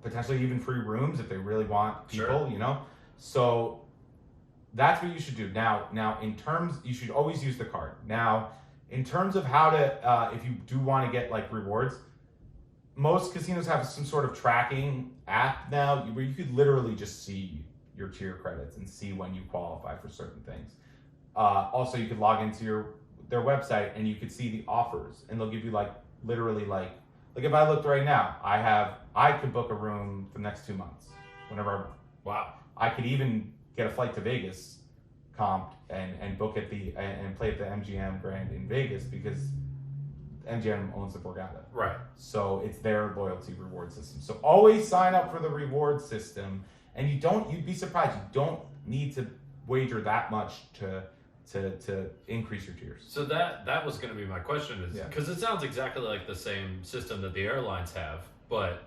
potentially even free rooms if they really want people. So. That's what you should do. Now, in terms, you should always use the card. Now, in terms of how to, if you do want to get like rewards, most casinos have some sort of tracking app now where you could literally just see your tier credits and see when you qualify for certain things. Also, you could log into their website and you could see the offers, and they'll give you like literally like if I looked right now, I could book a room for the next 2 months whenever I want. Wow. I could even get a flight to Vegas comped and book at and play at the MGM Grand in Vegas because MGM owns the Borgata. Right. So it's their loyalty reward system. So always sign up for the reward system, and you'd be surprised. You don't need to wager that much to increase your tiers. So that was going to be my question is because it sounds exactly like the same system that the airlines have, but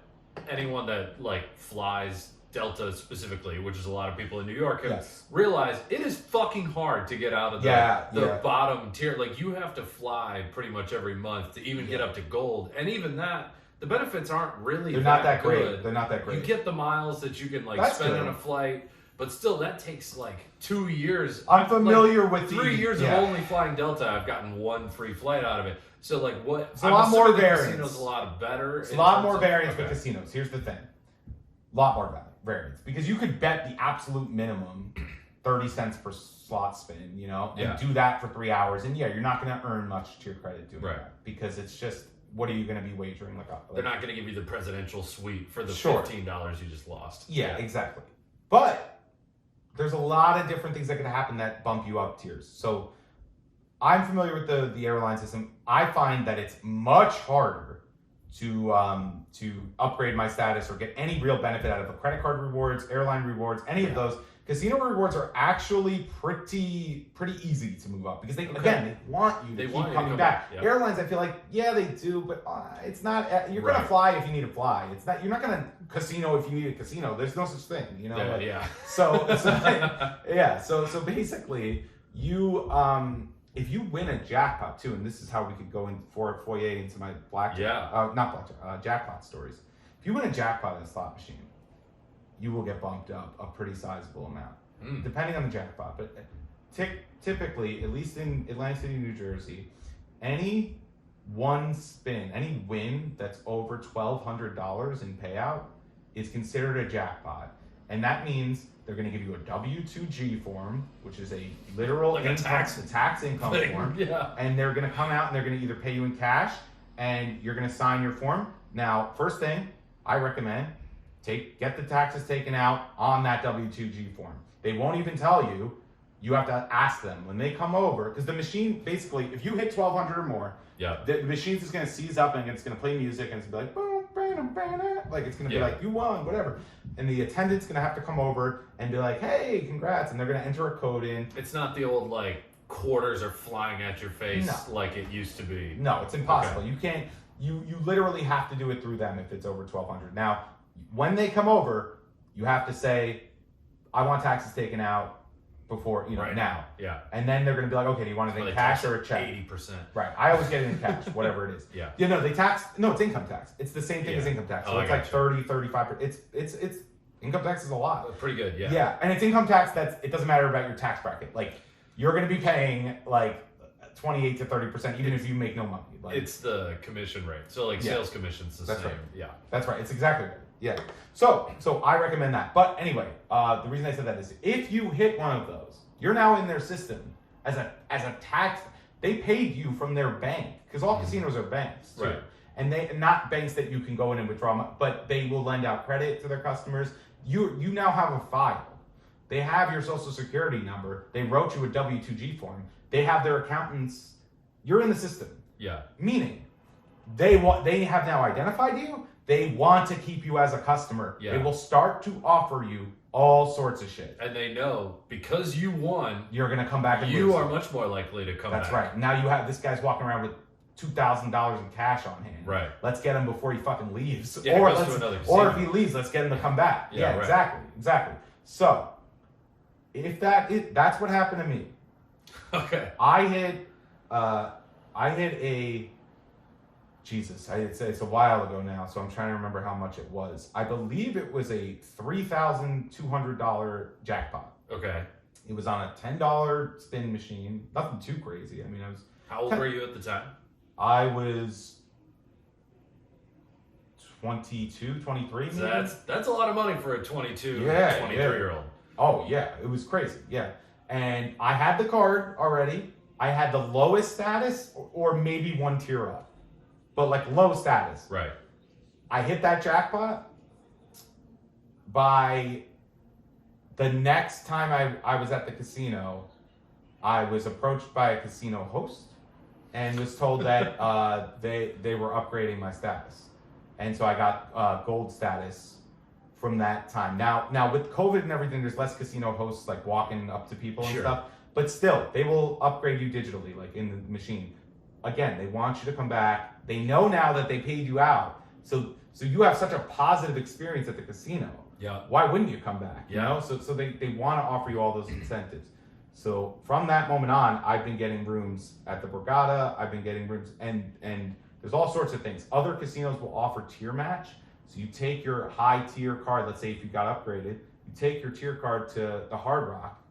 anyone that like flies Delta specifically, which is a lot of people in New York, have realized it is fucking hard to get out of the bottom tier. Like you have to fly pretty much every month to even get up to gold, and even that, the benefits aren't really. They're not that great. They're not that great. You get the miles that you can like spend on a flight, but still that takes like 2 years. I'm familiar with 3 years of only flying Delta. I've gotten 1 free flight out of it. So like what? It's a lot more variance. Casinos a lot better. It's a lot more variance with casinos. Here's the thing. A lot more variance because you could bet the absolute minimum 30 cents per slot spin, and do that for 3 hours, and you're not going to earn much tier credit doing that because it's just what are you going to be wagering? They're not going to give you the presidential suite for the Sure. $15 you just lost. Yeah, exactly. But there's a lot of different things that can happen that bump you up tiers. So I'm familiar with the airline system. I find that it's much harder to upgrade my status or get any real benefit out of a credit card rewards, airline rewards, any of those. Casino rewards are actually pretty easy to move up because they want you to keep coming back. Yep. Airlines, I feel like, yeah, they do, but it's not. You're gonna fly if you need to fly. It's not. You're not gonna casino if you need a casino. There's no such thing, you know. So basically, you if you win a jackpot too, and this is how we could go into my blackjack, jackpot stories. If you win a jackpot in a slot machine, you will get bumped up a pretty sizable amount, depending on the jackpot. But typically, at least in Atlantic City, New Jersey, any one spin, any win that's over $1,200 in payout is considered a jackpot. And that means they're going to give you a W-2G form, which is a literal tax income form. And they're going to come out and they're going to either pay you in cash and you're going to sign your form. Now, first thing I recommend, get the taxes taken out on that W-2G form. They won't even tell you. You have to ask them when they come over, because the machine, basically, if you hit 1,200 or more, the machine's just going to seize up and it's going to play music and it's going to be like, boom, bam, bam, like it's going to be like, you won, whatever. And the attendant's going to have to come over and be like, hey, congrats. And they're going to enter a code in. It's not the old, like, quarters are flying at your face like it used to be. No, it's impossible. You can't, you literally have to do it through them if it's over 1,200. Now, when they come over, you have to say, I want taxes taken out before, now. Yeah. And then they're going to be like, okay, do you want it in cash or a check? 80%. Right. I always get it in cash, whatever it is. It's income tax. It's the same thing as income tax. So it's like 30, 35%. It's income tax is a lot. Pretty good, yeah. Yeah. And it's income tax it doesn't matter about your tax bracket. Like, you're going to be paying like 28 to 30%, even if you make no money. Like, it's the commission rate. So like sales commission's the same. Right. Yeah. That's right. It's exactly right. Yeah. So I recommend that. But anyway, the reason I said that is if you hit one of those, you're now in their system as a tax. They paid you from their bank, because all casinos are banks too. Right. And they not banks that you can go in and withdraw, but they will lend out credit to their customers. You now have a file. They have your social security number. They wrote you a W-2G form. They have their accountants. You're in the system. Yeah. Meaning, they have now identified you. They want to keep you as a customer. Yeah. They will start to offer you all sorts of shit. And they know because you won, you're going to come back and you are much more likely to come back. That's right. Now you have this guy's walking around with $2,000 in cash on hand. Right. Let's get him before he fucking leaves. Yeah, or if he leaves, let's get him to come back. Yeah, right. Exactly. So, if that's what happened to me. Okay. I hit a Jesus. It's a while ago now, so I'm trying to remember how much it was. I believe it was a $3,200 jackpot. Okay. It was on a $10 spin machine. Nothing too crazy. I mean, I was. How old were you at the time? I was 22, 23. So that's a lot of money for a 22, 23-year-old. Oh yeah, it was crazy. Yeah, and I had the card already. I had the lowest status, or maybe one tier up, but like low status. Right. I hit that jackpot. By the next time I was at the casino, I was approached by a casino host and was told that they were upgrading my status, and so I got gold status from that time. Now with COVID and everything, there's less casino hosts like walking up to people and stuff. But still, they will upgrade you digitally, like in the machine. Again, they want you to come back. They know now that they paid you out, so you have such a positive experience at the casino. Yeah. Why wouldn't you come back? Yeah. You know, so they want to offer you all those incentives. So from that moment on, I've been getting rooms at the Borgata. I've been getting rooms, and there's all sorts of things. Other casinos will offer tier match. So you take your high tier card. Let's say if you got upgraded, you take your tier card to the Hard Rock,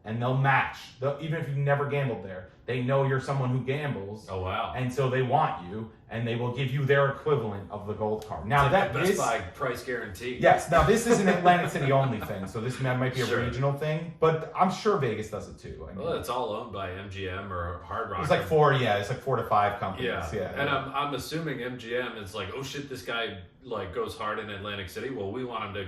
and they'll match. Even if you've never gambled there, they know you're someone who gambles. Oh wow! And so they want you, and they will give you their equivalent of the gold card. Now it's like that the Best Buy price guarantee. Yes. Now this is an Atlantic City only thing, so this might be a Sure. regional thing, but I'm sure Vegas does it too. I mean, Well, it's all owned by MGM or Hard Rock. it's like 4 to 5 companies. Yeah. And I'm assuming MGM is like, oh shit, this guy like goes hard in Atlantic City. Well, we want him to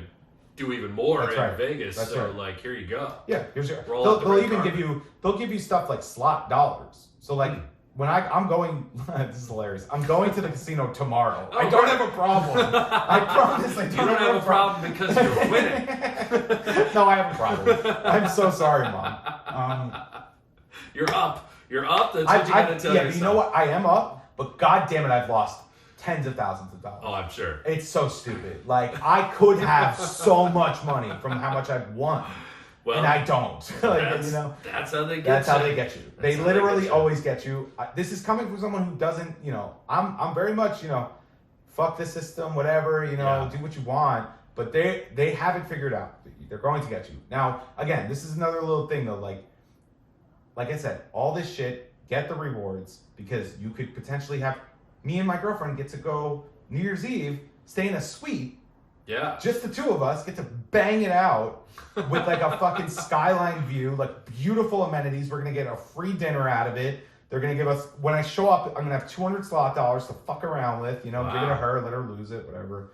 do even more That's in right. Vegas. That's so right. like, here you go. Yeah, here's your. Roll out the They'll red even carpet. they'll give you stuff like slot dollars. So like when I'm going, this is hilarious. I'm going to the casino tomorrow. Oh, I don't great. have a problem. I promise. I You don't have a problem because you're winning. No, I have a problem. I'm so sorry, Mom. You're up. You're up. That's what you got to tell yeah, yourself. you know what? I am up, but god damn it, I've lost tens of thousands of dollars. Oh, I'm sure. It's so stupid. Like I could have so much money from how much I've won, Well, and I don't. Like, that's, you know, that's how they get that's you. how they get you. That's They how literally get you. always get you. This is coming from someone who doesn't. You know, I'm very much. You know, fuck the system, whatever. You know, Yeah. do what you want. But they haven't figured out. They're going to get you. Now, again, this is another little thing though. Like I said, all this shit. Get the rewards because you could potentially have me and my girlfriend get to go New Year's Eve, stay in a suite. Yeah. Just the two of us get to bang it out with like a fucking skyline view, like beautiful amenities. We're gonna get a free dinner out of it. They're gonna give us, when I show up, I'm gonna have 200 slot dollars to fuck around with. You know, give it to her, let her lose it, whatever.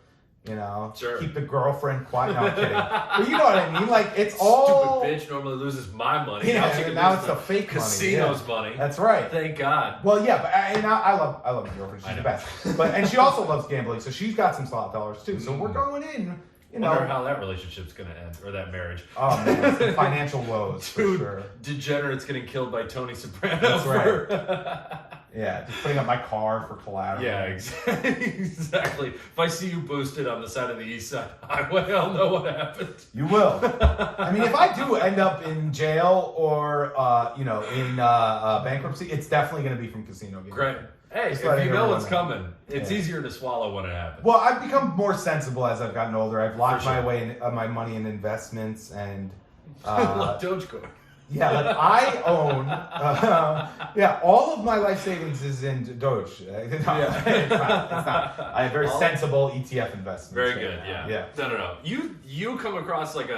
You know, Sure. keep the girlfriend quiet. No, I'm kidding. But you know what I mean? Like it's all. Stupid bitch normally loses my money. Yeah, she can now lose it's the fake casino's money. money. That's right. Thank God. Well, yeah, but I love my girlfriend. She's the best. And she also loves gambling, so she's got some slot dollars too. So we're going in. You know, Wonder how that relationship's gonna end, or that marriage. oh man, some financial woes for Dude, sure. degenerates getting killed by Tony Soprano. That's right. for- Yeah, just putting up my car for collateral. Yeah, exactly. If I see you boosted on the side of the East Side Highway, I'll know what happened. You will. I mean, if I do end up in jail or in bankruptcy, it's definitely going to be from casino gambling. Great. Hey, Just if letting you know everyone what's know. coming, it's Yeah. easier to swallow when it happens. Well, I've become more sensible as I've gotten older. I've locked For sure. my way in, my money in investments and. Like Dogecoin. Yeah, like I own, all of my life savings is in Doge. No, it's not. I have very sensible ETF investments. Very right good, now. yeah. No. You come across like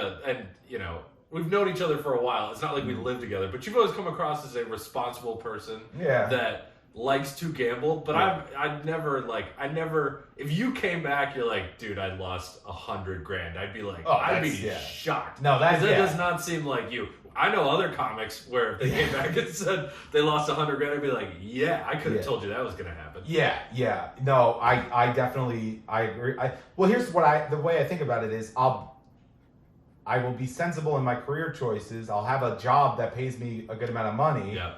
we've known each other for a while. It's not like we live together, but you've always come across as a responsible person that likes to gamble. But Yeah. I never, if you came back, you're like, dude, I lost $100,000. I'd be like, I'd be shocked. No, that 'Cause that does not seem like you. I know other comics where if they came back and said they lost $100,000, I'd be like, yeah, I could have told you that was going to happen. Yeah. No, I definitely, I agree. Well, here's what the way I think about it is I will be sensible in my career choices. I'll have a job that pays me a good amount of money. Yeah.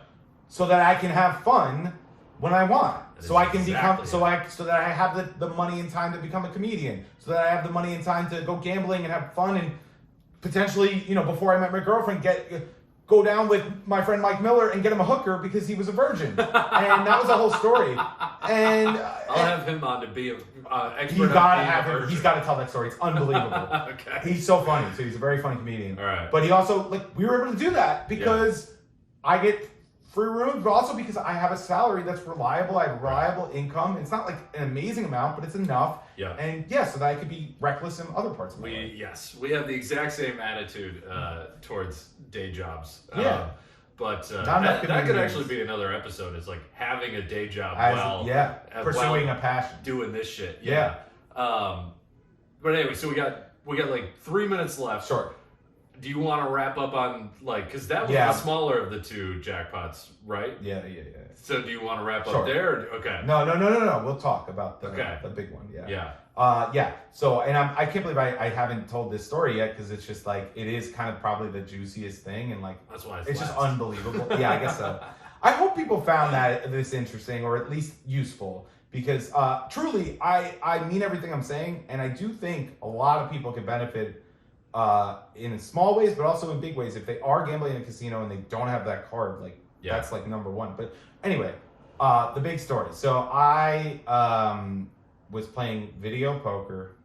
So that I can have fun when I want. That So is I can exactly so that I have the money and time to become a comedian. So that I have the money and time to go gambling and have fun and potentially, before I met my girlfriend, go down with my friend Mike Miller and get him a hooker because he was a virgin. And that was the whole story. And I'll have him on to be an expert. you on gotta being a have him. virgin. He's got to tell that story. It's unbelievable. Okay. He's so funny. So he's a very funny comedian. All right. But he also we were able to do that because I get free rooms, but also because I have a salary that's reliable. I have reliable income. It's not like an amazing amount, but it's enough. Yeah. And so that I could be reckless in other parts of my life. We have the exact same attitude towards day jobs. Yeah. But Not enough that could comedians. actually be another episode. Is like having a day job Pursuing a passion. doing this shit. Yeah. But anyway, so we got like 3 minutes left. Sure. Do you want to wrap up on because that was the smaller of the two jackpots, right? Yeah. So do you want to wrap Sure. up there? Okay. No. We'll talk about the big one. Yeah. Yeah. So, and I can't believe I haven't told this story yet because it's just like it is kind of probably the juiciest thing, and like That's why it's just unbelievable. Yeah, I guess so. I hope people found this interesting or at least useful because truly, I mean everything I'm saying, and I do think a lot of people can benefit in small ways, but also in big ways if they are gambling in a casino and they don't have that card. Like that's like number one. But anyway, the big story. So I was playing video poker,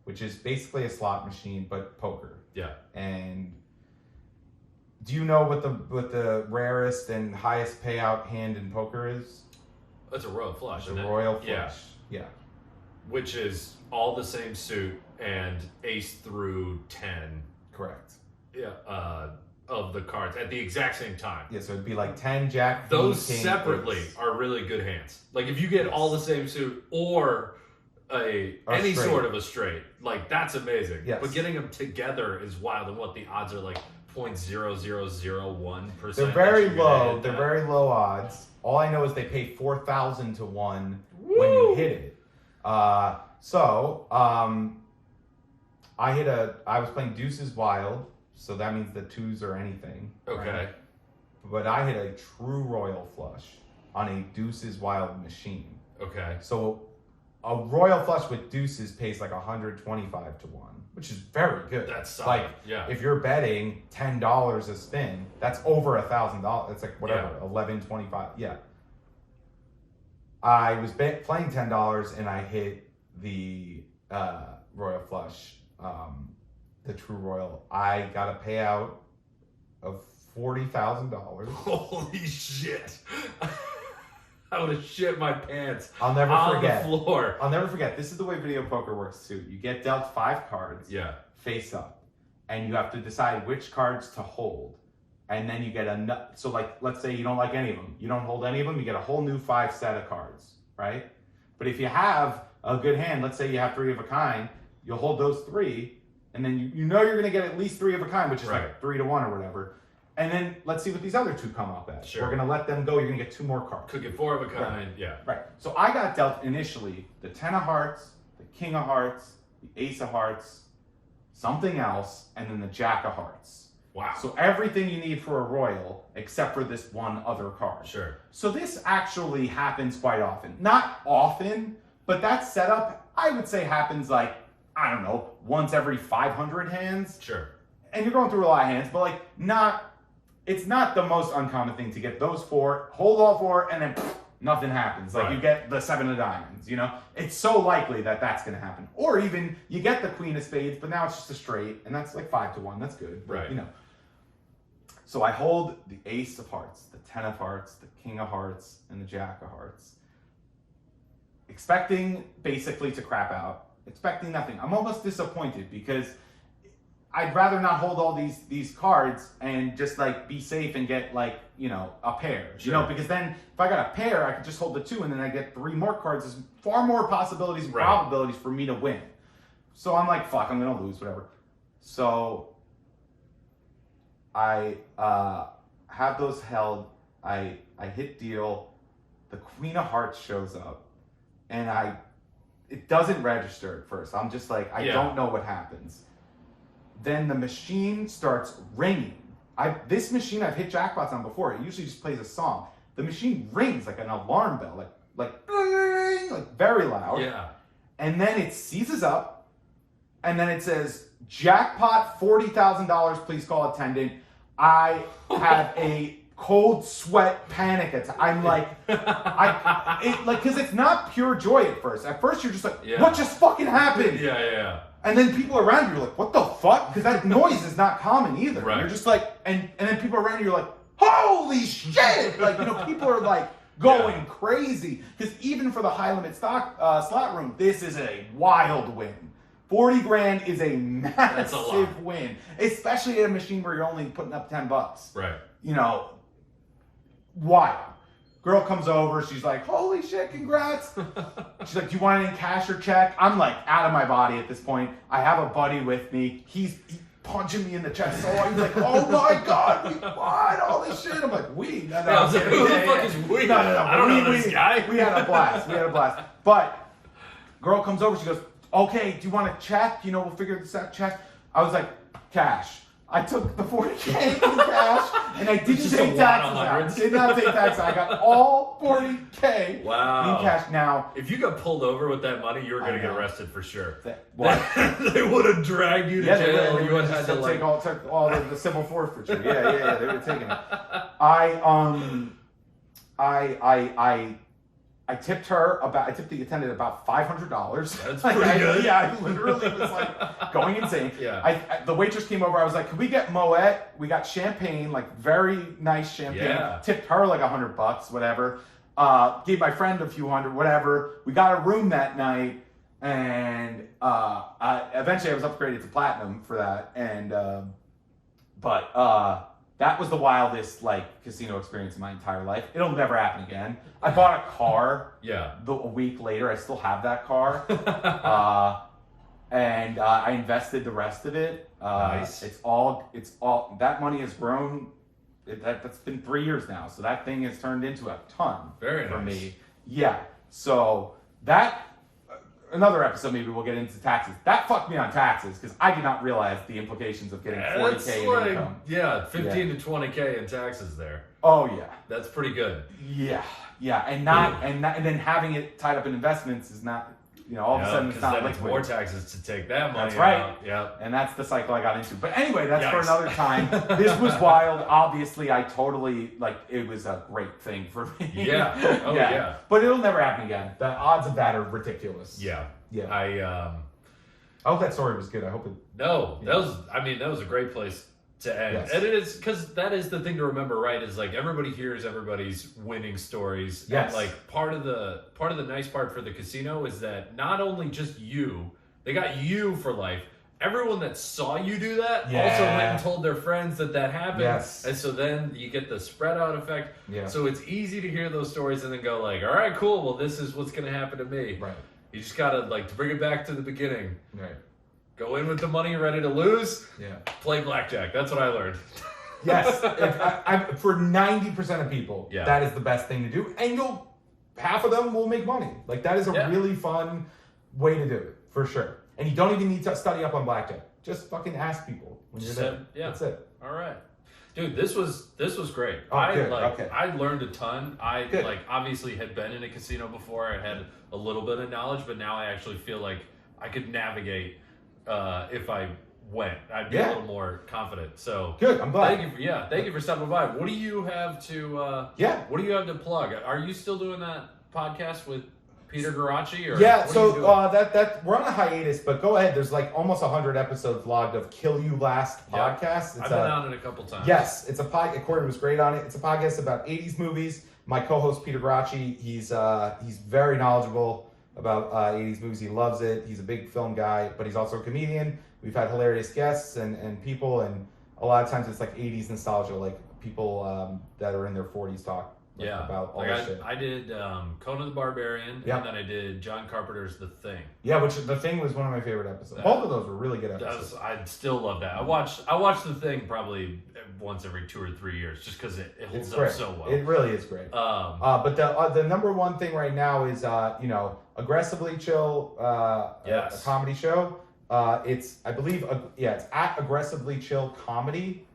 which is basically a slot machine but poker. Yeah. And Do you know what the rarest and highest payout hand in poker is? It's a royal flush. The isn't it? royal flush. Yeah. Which is all the same suit and ace through 10. Correct. Yeah. Of the cards at the exact same time. Yeah, so it'd be like 10, jack, Those king, separately ace. are really good hands. Like if you get all the same suit or any straight. sort of a straight, like that's amazing. Yes. But getting them together is wild. And what the odds are like 0.0001%. They're very low. They're very low odds. All I know is they pay 4,000 to 1 when you hit it. I was playing Deuces Wild, so that means the twos are anything. Okay. Right? But I hit a true royal flush on a Deuces Wild machine. Okay. So a royal flush with deuces pays like 125 to 1, which is very good. That's solid. Like, yeah. if you're betting $10 a spin, that's over $1,000. It's like whatever, Yeah. 11.25. Yeah. I was playing $10 and I hit the royal flush, the true royal. I got a payout of $40,000. Holy shit. I would have shit my pants. I'll never forget. On the floor. I'll never forget. This is the way video poker works too. You get dealt 5 cards. Yeah. Face up, and you have to decide which cards to hold, and then you get so like, let's say you don't like any of them, you don't hold any of them, you get a whole new 5 set of cards, right? But if you have a good hand, let's say you have 3 of a kind, you'll hold those 3, and then you know you're going to get at least 3 of a kind, which is like 3 to 1 or whatever. And then let's see what these other 2 come up as. Sure. We're going to let them go. You're going to get 2 more cards. Could get 4 of a kind. Right. Yeah. Right. So I got dealt initially the 10 of hearts, the king of hearts, the ace of hearts, something else, and then the jack of hearts. Wow. So everything you need for a royal except for this one other card. Sure. So this actually happens quite often. Not often, but that setup, I would say, happens like, I don't know, once every 500 hands. Sure. And you're going through a lot of hands, but like it's not the most uncommon thing to get those 4, hold all 4, and then nothing happens. Like you get the 7 of diamonds, you know? It's so likely that that's going to happen. Or even you get the queen of spades, but now it's just a straight, and that's like 5 to 1. That's good. Right. You know. So I hold the ace of hearts, the 10 of hearts, the king of hearts, and the jack of hearts. Expecting basically to crap out. Expecting nothing. I'm almost disappointed because I'd rather not hold all these cards and just like be safe and get like, you know, a pair. Sure. You know, because then if I got a pair, I could just hold the 2 and then I get 3 more cards. There's far more possibilities and probabilities for me to win. So I'm like, fuck, I'm gonna lose, whatever. So I have those held. I hit deal. The queen of hearts shows up, and it doesn't register at first. I'm just like, I don't know what happens. Then the machine starts ringing. This machine I've hit jackpots on before. It usually just plays a song. The machine rings like an alarm bell, like very loud. Yeah. And then it seizes up, and then it says, jackpot $40,000, please call attendant. I have a cold sweat panic attack. I'm like, because it's not pure joy at first. At first you're just like, what just fucking happened? Yeah. And then people around you are like, what the fuck? Because that noise is not common either. Right. You're just like, and then people around you are like, holy shit! Like, you know, people are like going crazy. Because even for the high limit slot room, this is a wild win. 40 grand is a massive win. Especially at a machine where you're only putting up $10. Right. You know, wild. Girl comes over, she's like, holy shit, congrats. She's like, do you want it in cash or check? I'm like out of my body at this point. I have a buddy with me. He's punching me in the chest. So he's like, oh my God, we won all this shit. I'm like, we? No. I was like, who the fuck is we? No. I don't know this guy. We had a blast. But girl comes over, she goes, okay, do you want to check? You know, we'll figure this out, check. I was like, cash. I took the 40K in cash, and I didn't take taxes out. Did not take taxes out. I got all 40K in cash. Now, if you got pulled over with that money, you were going to get arrested for sure. What? They would have dragged you to jail. They would have take all the civil forfeiture. Yeah. They would have taken it. I I tipped the attendant about $500. That's pretty good. Yeah, I literally was like going insane. Yeah. The waitress came over. I was like, "Can we get Moet?" We got champagne, like very nice champagne. Yeah. Tipped her like $100, whatever. Gave my friend a few hundred, whatever. We got a room that night, and eventually I was upgraded to platinum for that. And that was the wildest like casino experience in my entire life. It'll never happen again. I bought a car. Yeah. A week later, I still have that car. And I invested the rest of it. Nice. It's all that money has grown. That's been 3 years now, so that thing has turned into a ton for me. Yeah. So that another episode, maybe we'll get into taxes. That fucked me on taxes because I did not realize the implications of getting $40K in income. Yeah, 15 to 20K in taxes there. Oh yeah. That's pretty good. Yeah, and then having it tied up in investments is not, all of a sudden it's not then liquid. it's more taxes to take that money. That's right. Out. Yeah. And that's the cycle I got into. But anyway, that's for Yikes. another time. This was wild. Obviously, I totally it was a great thing for me. Yeah. Oh yeah. But it'll never happen again. The odds of that are ridiculous. Yeah. Yeah. I hope that story was good. I hope it. No, that was a great place to end. Yes. And it is, because that is the thing to remember, right? Is like everybody hears everybody's winning stories. Yes. And like part of the nice part for the casino is that not only just you, they got you for life. Everyone that saw you do that also went and told their friends that happened. Yes. And so then you get the spread out effect. Yeah. So it's easy to hear those stories and then go like, all right, cool. Well, this is what's going to happen to me. Right. You just got to to bring it back to the beginning. Right. Go in with the money ready to lose. Yeah. Play blackjack. That's what I learned. Yes. For 90% of people, Yeah. that is the best thing to do. And half of them will make money. Like that is a really fun way to do it, for sure. And you don't even need to study up on blackjack. Just fucking ask people when you're there. Yeah. That's it. All right. Dude, this was great. Oh, good. Okay. I learned a ton. I Good. obviously had been in a casino before. I had a little bit of knowledge, but now I actually feel like I could navigate if I went. I'd be a little more confident. So good. I'm glad. Thank you for stopping by. What do you have to what do you have to plug? Are you still doing that podcast with Peter Garacci? Or Yeah, what so are you doing? that we're on a hiatus, but go ahead. There's like almost 100 episodes logged of Kill You Last podcast. It's I've been on it a couple times. Yes, it's a podcast. Corey was great on it. It's a podcast about 80s movies. My co-host Peter Garacci, he's very knowledgeable about 80s movies. He loves it. He's a big film guy, but he's also a comedian. We've had hilarious guests and people, and a lot of times it's like 80s nostalgia, like people that are in their 40s talk. About all this shit. I did Conan the Barbarian, and then I did John Carpenter's The Thing. Yeah, which The Thing was one of my favorite episodes. Both of those were really good episodes. I still love that. I watch The Thing probably once every 2 or 3 years, just because it holds up so well. It really is great. But the number one thing right now is Aggressively Chill, a comedy show. It's at Aggressively Chill Comedy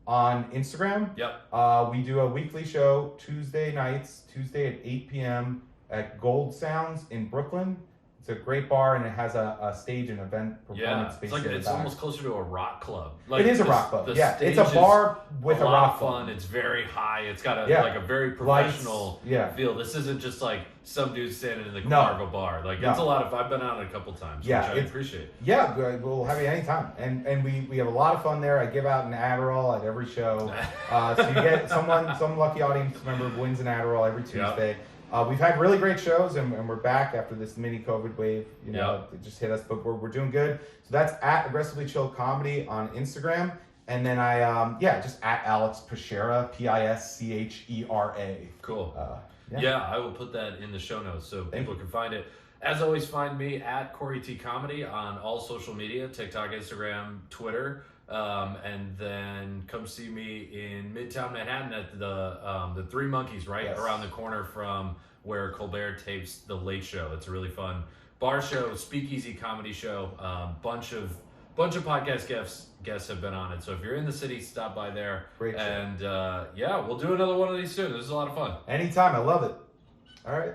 on Instagram. Yep. We do a weekly show Tuesday nights, Tuesday at 8 p.m. at Gold Sounds in Brooklyn. It's a great bar, and it has a stage and event performance space. It's almost closer to a rock club. It is a rock club. Yeah, it's a bar with a lot rock of fun. club. It's very high. It's got a very professional feel. This isn't just like some dude standing in the corner of a bar. It's a lot of. I've been on it a couple times. Which I appreciate. Yeah, we'll have you anytime, and we have a lot of fun there. I give out an Adderall at every show, so you get some lucky audience member wins an Adderall every Tuesday. Yep. We've had really great shows, and we're back after this mini COVID wave. It just hit us, but we're doing good. So that's at Aggressively Chill Comedy on Instagram, and then I just at Alex Pischera, Pischera. Cool. I will put that in the show notes so people can find it. As always, find me at Corey T Comedy on all social media: TikTok, Instagram, Twitter. And then come see me in Midtown Manhattan at the Three Monkeys, around the corner from where Colbert tapes The Late Show. It's a really fun bar show, speakeasy comedy show. Bunch of podcast guests have been on it. So if you're in the city, stop by there. Great show. And we'll do another one of these soon. This is a lot of fun. Anytime, I love it. All right.